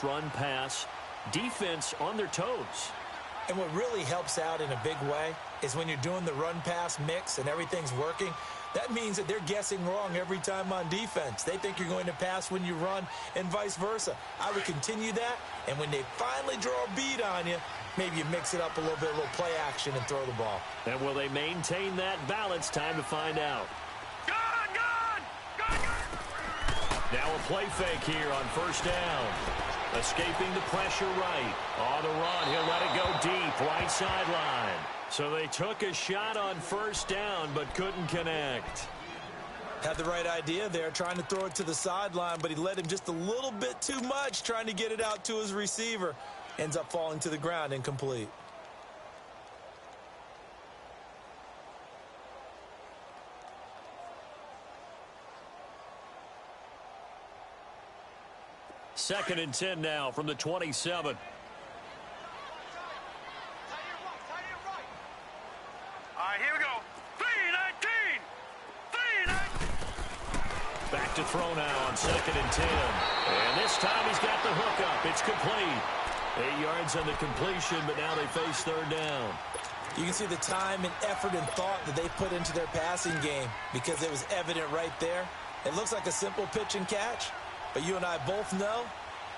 [SPEAKER 9] defense on their toes.
[SPEAKER 10] And what really helps out in a big way is when you're doing the run-pass mix and everything's working, that means that they're guessing wrong every time on defense. They think you're going to pass when you run and vice versa. I would continue that, and when they finally draw a bead on you, maybe you mix it up a little bit, a little play action, and throw the ball.
[SPEAKER 9] And will they maintain that balance? Time to find out. Now a play fake here on 1st down. Escaping the pressure right. On the run, he'll let it go deep, right sideline. So they took a shot on 1st down, but couldn't connect.
[SPEAKER 10] Had the right idea there, trying to throw it to the sideline, but he led him just a little bit too much, trying to get it out to his receiver. Ends up falling to the ground, incomplete.
[SPEAKER 9] Second and 10 now from the 27.
[SPEAKER 11] All right, here we go. 3-19.
[SPEAKER 9] Back to throw now on 2nd and 10. And this time he's got the hook up. It's complete. 8 yards on the completion, but now they face 3rd down.
[SPEAKER 10] You can see the time and effort and thought that they put into their passing game because it was evident right there. It looks like a simple pitch and catch, but you and I both know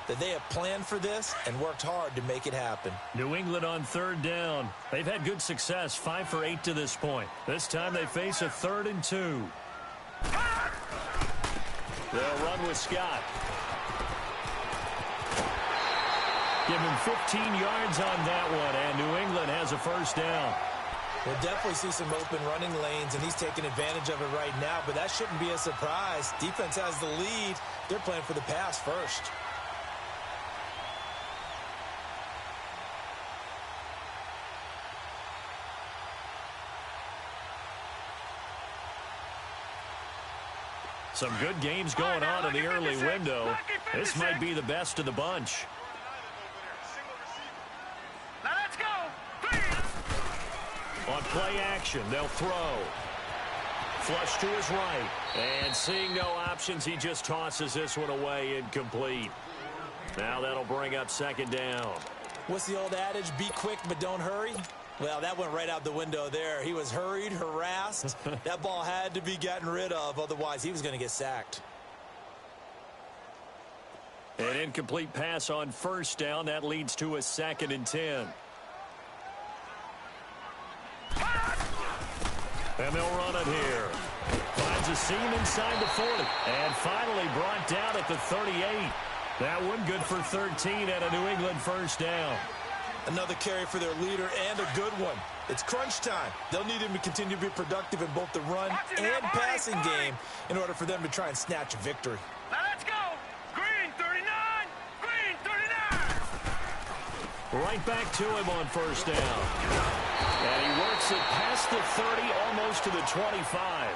[SPEAKER 10] that they have planned for this and worked hard to make it happen.
[SPEAKER 9] New England on third down. They've had good success, 5 for 8 to this point. This time they face a 3rd and 2. They'll run with Scott. Give him 15 yards on that one, and New England has a first down.
[SPEAKER 10] We'll definitely see some open running lanes, and he's taking advantage of it right now, but that shouldn't be a surprise. Defense has the lead. They're playing for the pass first.
[SPEAKER 9] Some good games going on in the early window. This might be the best of the bunch.
[SPEAKER 11] Now let's go.
[SPEAKER 9] On play action, they'll throw. Flush to his right. And seeing no options, he just tosses this one away incomplete. Now that'll bring up 2nd down.
[SPEAKER 10] What's the old adage? Be quick, but don't hurry. Well, that went right out the window there. He was hurried, harassed. That ball had to be gotten rid of. Otherwise, he was going to get sacked.
[SPEAKER 9] An incomplete pass on 1st down. That leads to a 2nd and 10. And they'll run it here. Finds a seam inside the 40. And finally brought down at the 38. That one good for 13 at a New England first down.
[SPEAKER 10] Another carry for their leader and a good one. It's crunch time. They'll need him to continue to be productive in both the run and passing game in order for them to try and snatch a victory.
[SPEAKER 11] Now let's go. Green 39. Green 39.
[SPEAKER 9] Right back to him on 1st down. And he works it past the 30, almost to the 25.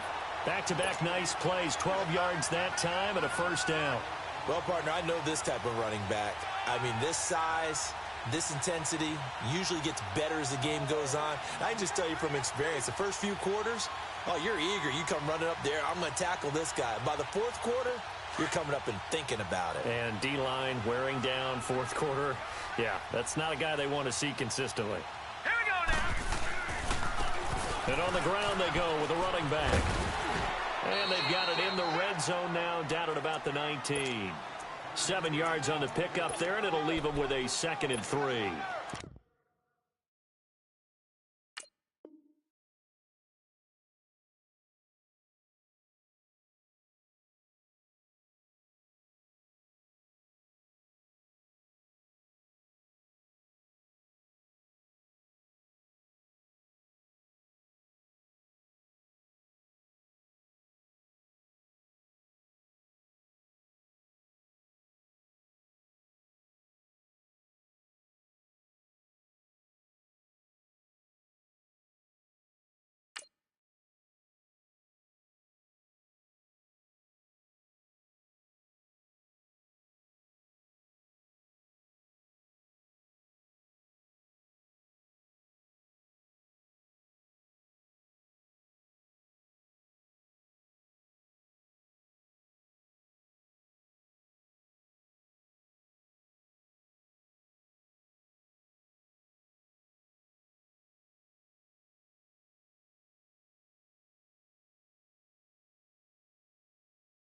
[SPEAKER 9] Back-to-back nice plays, 12 yards that time and a first down.
[SPEAKER 10] Well, partner, I know this type of running back. I mean, this size, this intensity usually gets better as the game goes on. I can just tell you from experience, the first few quarters, oh, you're eager. You come running up there, I'm going to tackle this guy. By the 4th quarter, you're coming up and thinking about it.
[SPEAKER 9] And D-line wearing down 4th quarter. Yeah, that's not a guy they want to see consistently.
[SPEAKER 11] Here we go now.
[SPEAKER 9] And on the ground they go with a running back. And they've got it in the red zone now, down at about the 19. 7 yards on the pickup there, and it'll leave them with a 2nd and 3.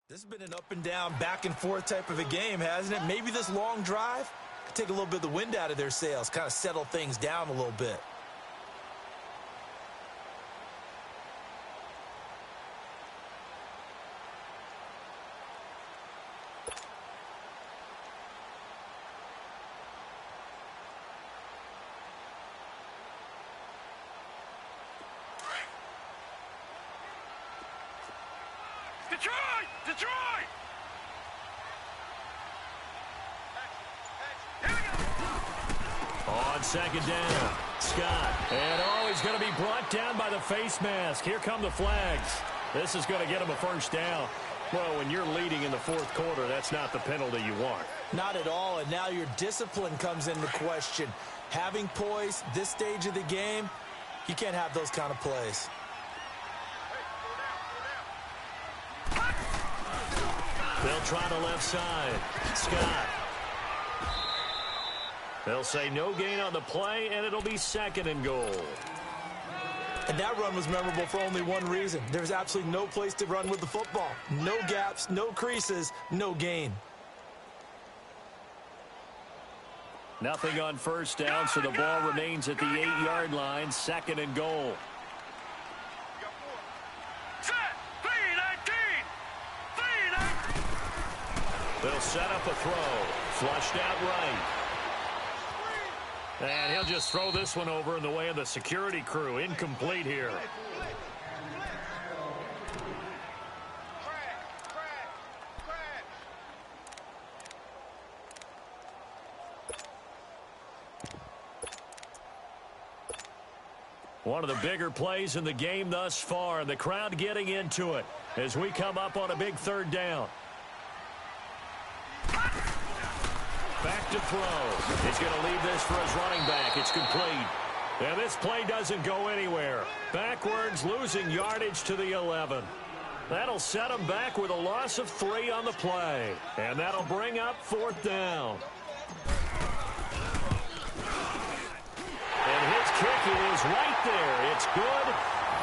[SPEAKER 10] This has been an up and down, back and forth type of a game, hasn't it? Maybe this long drive could take a little bit of the wind out of their sails, kind of settle things down a little bit.
[SPEAKER 11] Detroit! Detroit!
[SPEAKER 9] On 2nd down, Scott. And he's going to be brought down by the face mask. Here come the flags. This is going to get him a first down. Well, when you're leading in the 4th quarter, that's not the penalty you want.
[SPEAKER 10] Not at all, and now your discipline comes into question. Having poise this stage of the game, you can't have those kind of plays.
[SPEAKER 9] They'll try the left side. Scott. They'll say no gain on the play, and it'll be 2nd and goal.
[SPEAKER 10] And that run was memorable for only one reason. There's absolutely no place to run with the football. No gaps, no creases, no gain.
[SPEAKER 9] Nothing on first down, so the ball remains at the 8-yard line, 2nd and goal. They'll set up a throw. Flushed out right. And he'll just throw this one over in the way of the security crew. Incomplete here. One of the bigger plays in the game thus far, and the crowd getting into it as we come up on a big 3rd down. Back to throw. He's going to leave this for his running back. It's complete. And this play doesn't go anywhere. Backwards, losing yardage to the 11. That'll set him back with a loss of 3 on the play. And that'll bring up 4th down. And his kick is right there. It's good.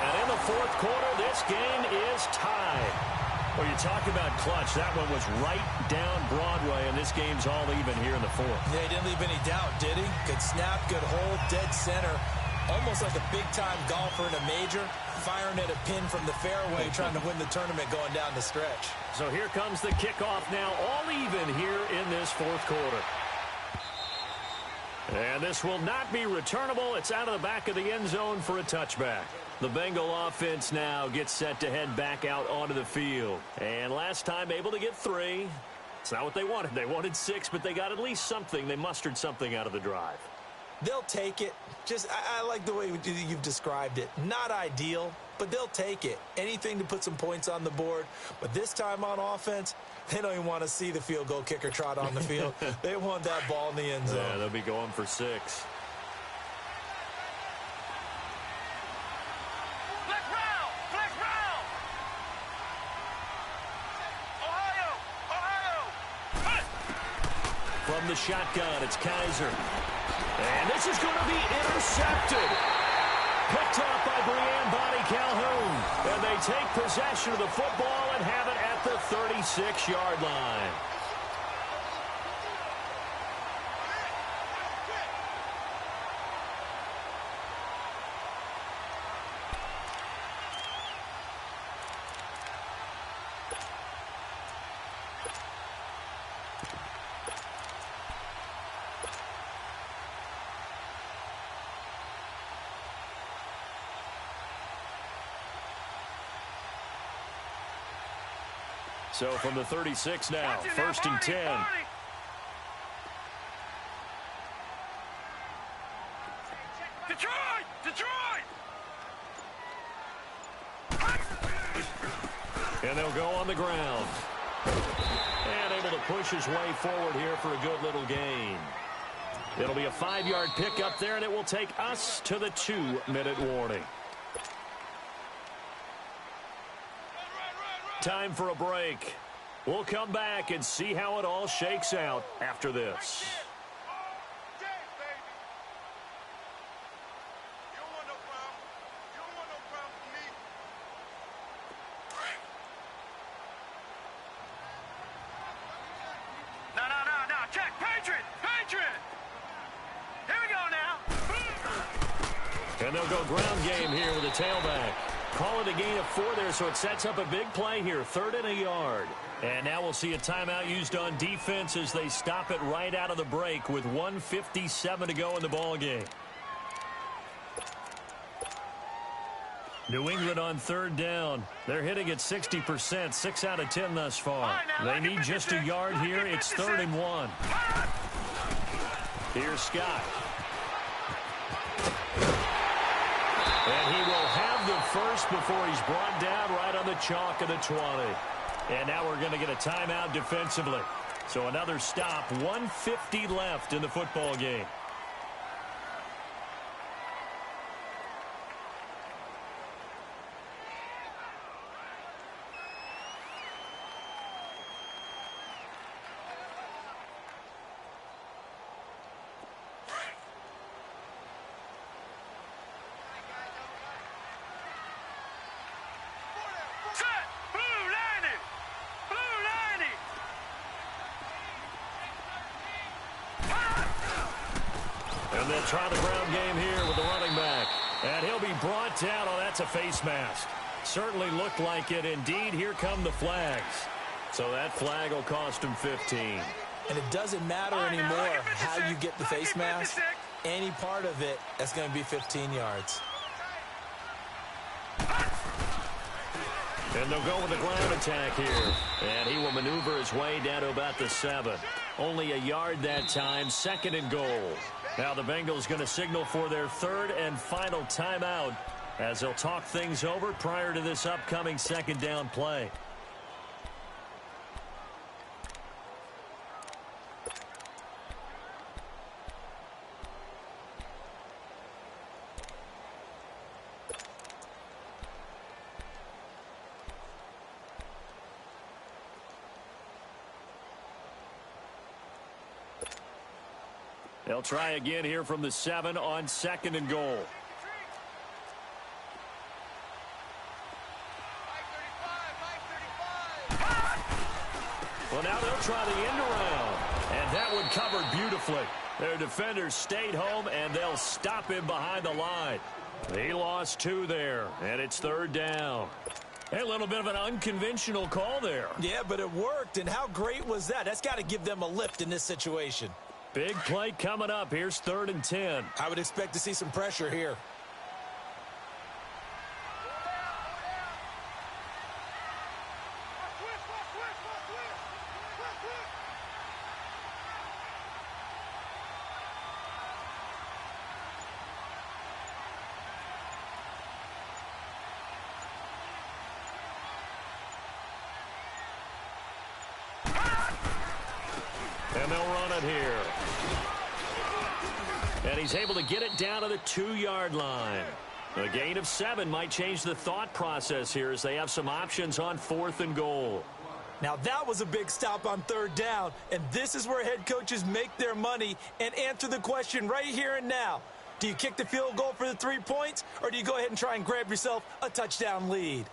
[SPEAKER 9] And in the 4th quarter, this game is tied. Well, you talk about clutch. That one was right down Broadway, and this game's all even here in the 4th.
[SPEAKER 10] Yeah, he didn't leave any doubt, did he? Good snap, good hold, dead center. Almost like a big-time golfer in a major, firing at a pin from the fairway, trying to win the tournament going down the stretch.
[SPEAKER 9] So here comes the kickoff now, all even here in this 4th quarter. And this will not be returnable. It's out of the back of the end zone for a touchback. The Bengal offense now gets set to head back out onto the field. And last time able to get 3. It's not what they wanted. They wanted 6, but they got at least something. They mustered something out of the drive.
[SPEAKER 10] They'll take it. I like the way you've described it. Not ideal, but they'll take it. Anything to put some points on the board. But this time on offense, they don't even want to see the field goal kicker trot on the field. They want that ball in the end zone.
[SPEAKER 9] Yeah, they'll be going for 6. From the shotgun, it's Kaiser. And this is going to be intercepted. Picked off by Brianne Bonnie Calhoun. And they take possession of the football and have it at the 36-yard line. So from the 36 now, 1st and 10.
[SPEAKER 11] Detroit!
[SPEAKER 9] And they'll go on the ground. And able to push his way forward here for a good little gain. It'll be a 5-yard pickup there, and it will take us to the 2-minute warning. Time for a break. We'll come back and see how it all shakes out after this.
[SPEAKER 11] No. Check. Patriot. Here we go now.
[SPEAKER 9] And they'll go ground game here with a tailback. Call it a gain of 4 there, so it sets up a big play here, 3rd and a yard. And now we'll see a timeout used on defense as they stop it right out of the break with 1:57 to go in the ball game. New England on 3rd down. They're hitting at 60%, 6 out of 10 thus far. They need just a yard here. It's 3rd and 1. Here's Scott. And he will have the first before he's brought down right on the chalk of the 20. And now we're going to get a timeout defensively. So another stop, 1:50 left in the football game. try the ground game here with the running back. And he'll be brought down. Oh, that's a face mask. Certainly looked like it. Indeed, here come the flags. So that flag will cost him 15.
[SPEAKER 10] And it doesn't matter anymore how you get the face mask. Any part of it, that's going to be 15 yards.
[SPEAKER 9] And they'll go with the ground attack here. And he will maneuver his way down to about the 7. Only a yard that time, 2nd and goal. Now the Bengals going to signal for their 3rd and final timeout as they'll talk things over prior to this upcoming 2nd down play. They'll try again here from the 7 on 2nd and goal. Well, now they'll try the end around. And that one covered beautifully. Their defenders stayed home, and they'll stop him behind the line. He lost 2 there, and it's 3rd down. A little bit of an unconventional call there.
[SPEAKER 10] Yeah, but it worked, and how great was that? That's got to give them a lift in this situation.
[SPEAKER 9] Big play coming up. Here's 3rd and 10.
[SPEAKER 10] I would expect to see some pressure here.
[SPEAKER 9] And they'll run it here. And he's able to get it down to the 2-yard line. A gain of 7 might change the thought process here as they have some options on 4th and goal.
[SPEAKER 10] Now that was a big stop on 3rd down, and this is where head coaches make their money and answer the question right here and now. Do you kick the field goal for the 3 points, or do you go ahead and try and grab yourself a touchdown lead?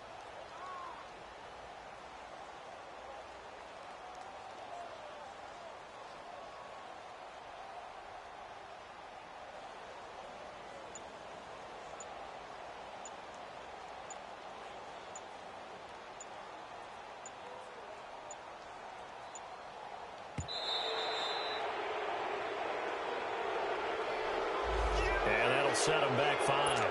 [SPEAKER 9] Set him back 5.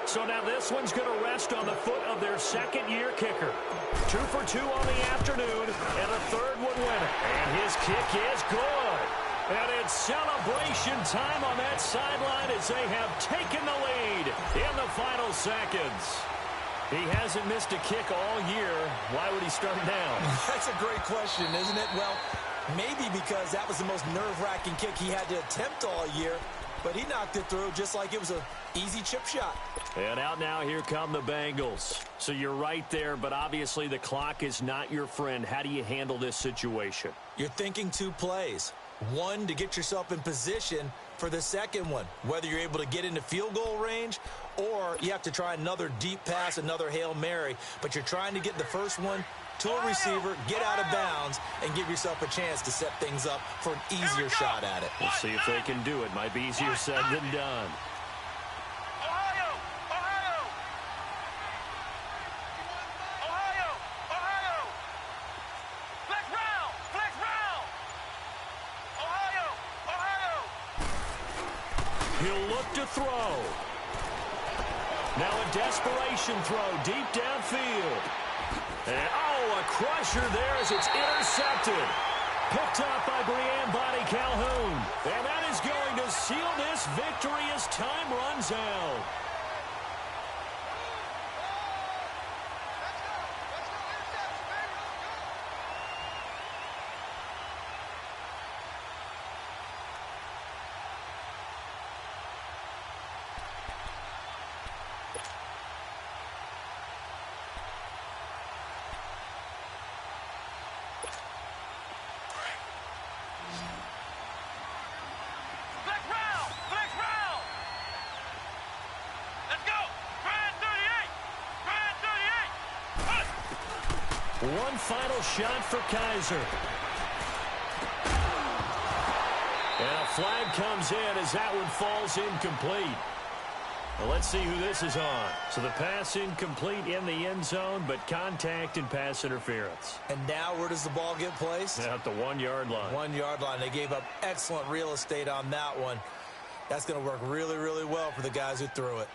[SPEAKER 9] So now this one's going to rest on the foot of their 2nd-year kicker. 2 for 2 on the afternoon, and a 3rd would win it. And his kick is good. And it's celebration time on that sideline as they have taken the lead in the final seconds. He hasn't missed a kick all year. Why would he start now?
[SPEAKER 10] That's a great question, isn't it? Well, maybe because that was the most nerve-wracking kick he had to attempt all year, but he knocked it through just like it was an easy chip shot.
[SPEAKER 9] And out now, here come the Bengals. So you're right there, but obviously the clock is not your friend. How do you handle this situation?
[SPEAKER 10] You're thinking 2 plays. One, to get yourself in position for the second one, whether you're able to get into field goal range or you have to try another deep pass, another Hail Mary, but you're trying to get the first one to a receiver, get out of bounds, and give yourself a chance to set things up for an easier shot at it.
[SPEAKER 9] We'll see if they can do it. Might be easier said than done.
[SPEAKER 11] Ohio! Ohio! Ohio! Ohio! Flex round! Flex round! Ohio! Ohio!
[SPEAKER 9] He'll look to throw. Now a desperation throw deep downfield. And, a crusher there as it's intercepted. Picked up by Brianne Body Calhoun. And that is going to seal this victory as time runs out. One final shot for Kaiser. And a flag comes in as that one falls incomplete. Well, let's see who this is on. So the pass incomplete in the end zone, but contact and pass interference.
[SPEAKER 10] And now where does the ball get placed?
[SPEAKER 9] At the 1-yard line.
[SPEAKER 10] 1-yard line. They gave up excellent real estate on that one. That's going to work really, really well for the guys who threw it.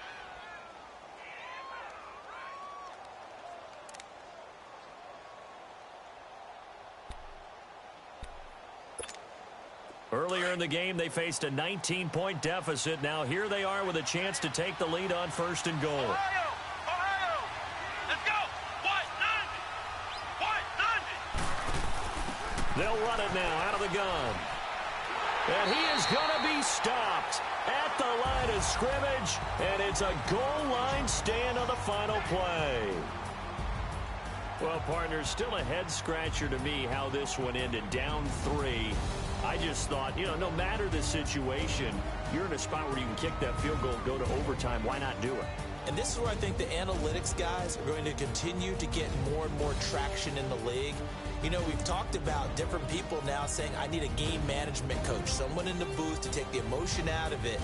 [SPEAKER 9] Earlier in the game, they faced a 19-point deficit. Now here they are with a chance to take the lead on 1st and goal.
[SPEAKER 11] Ohio! Let's go!
[SPEAKER 9] They'll run it now out of the gun. And he is going to be stopped at the line of scrimmage. And it's a goal line stand on the final play. Well, partners, still a head-scratcher to me how this one ended. Down 3. I just thought, no matter the situation, you're in a spot where you can kick that field goal, go to overtime. Why not do it?
[SPEAKER 10] And this is where I think the analytics guys are going to continue to get more and more traction in the league. We've talked about different people now saying, I need a game management coach, someone in the booth to take the emotion out of it.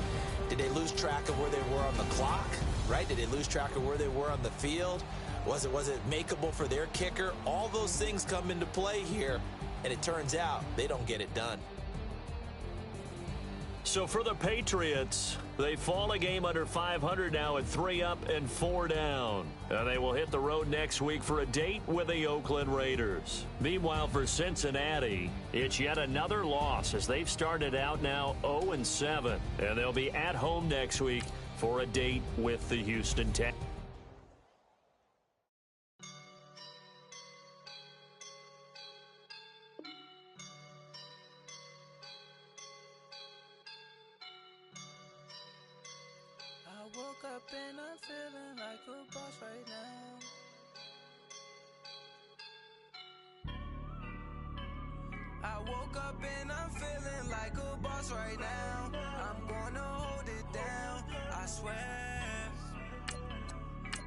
[SPEAKER 10] Did they lose track of where they were on the clock, right? Did they lose track of where they were on the field? Was it makeable for their kicker? All those things come into play here, and it turns out they don't get it done.
[SPEAKER 9] So for the Patriots, they fall a game under 500 now at 3 up and 4 down. And they will hit the road next week for a date with the Oakland Raiders. Meanwhile, for Cincinnati, it's yet another loss as they've started out now 0-7. And they'll be at home next week for a date with the Houston Texans.
[SPEAKER 12] Woke up and I'm feeling like a boss right now. I woke up and I'm feeling like a boss right now. I'm gonna hold it down, I swear.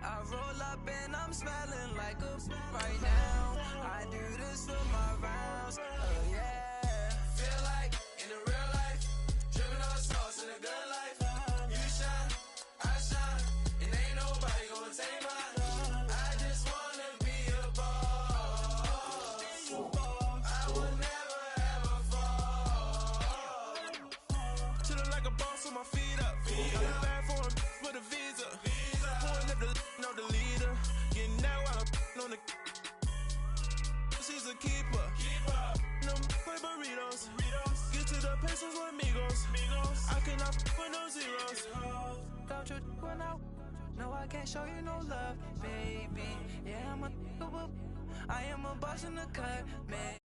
[SPEAKER 12] I roll up and I'm smelling like a right now. I do this for my rounds, oh yeah. Feel like in the real life, dripping on sauce in a good life. You shine, I shine, and ain't nobody gonna take mine. I just wanna be a boss. I would never ever fall.
[SPEAKER 3] Chillin' like a boss with my feet up. I'm bad for him with a visa. Pulling up the leader. Getting that while I'm on the. She's a keeper. No play burritos. Get to the pesos with amigos. I cannot with no zeros.
[SPEAKER 12] Don't you run out? No, I can't show you no love, baby. Yeah, I am a boss in the cut, man.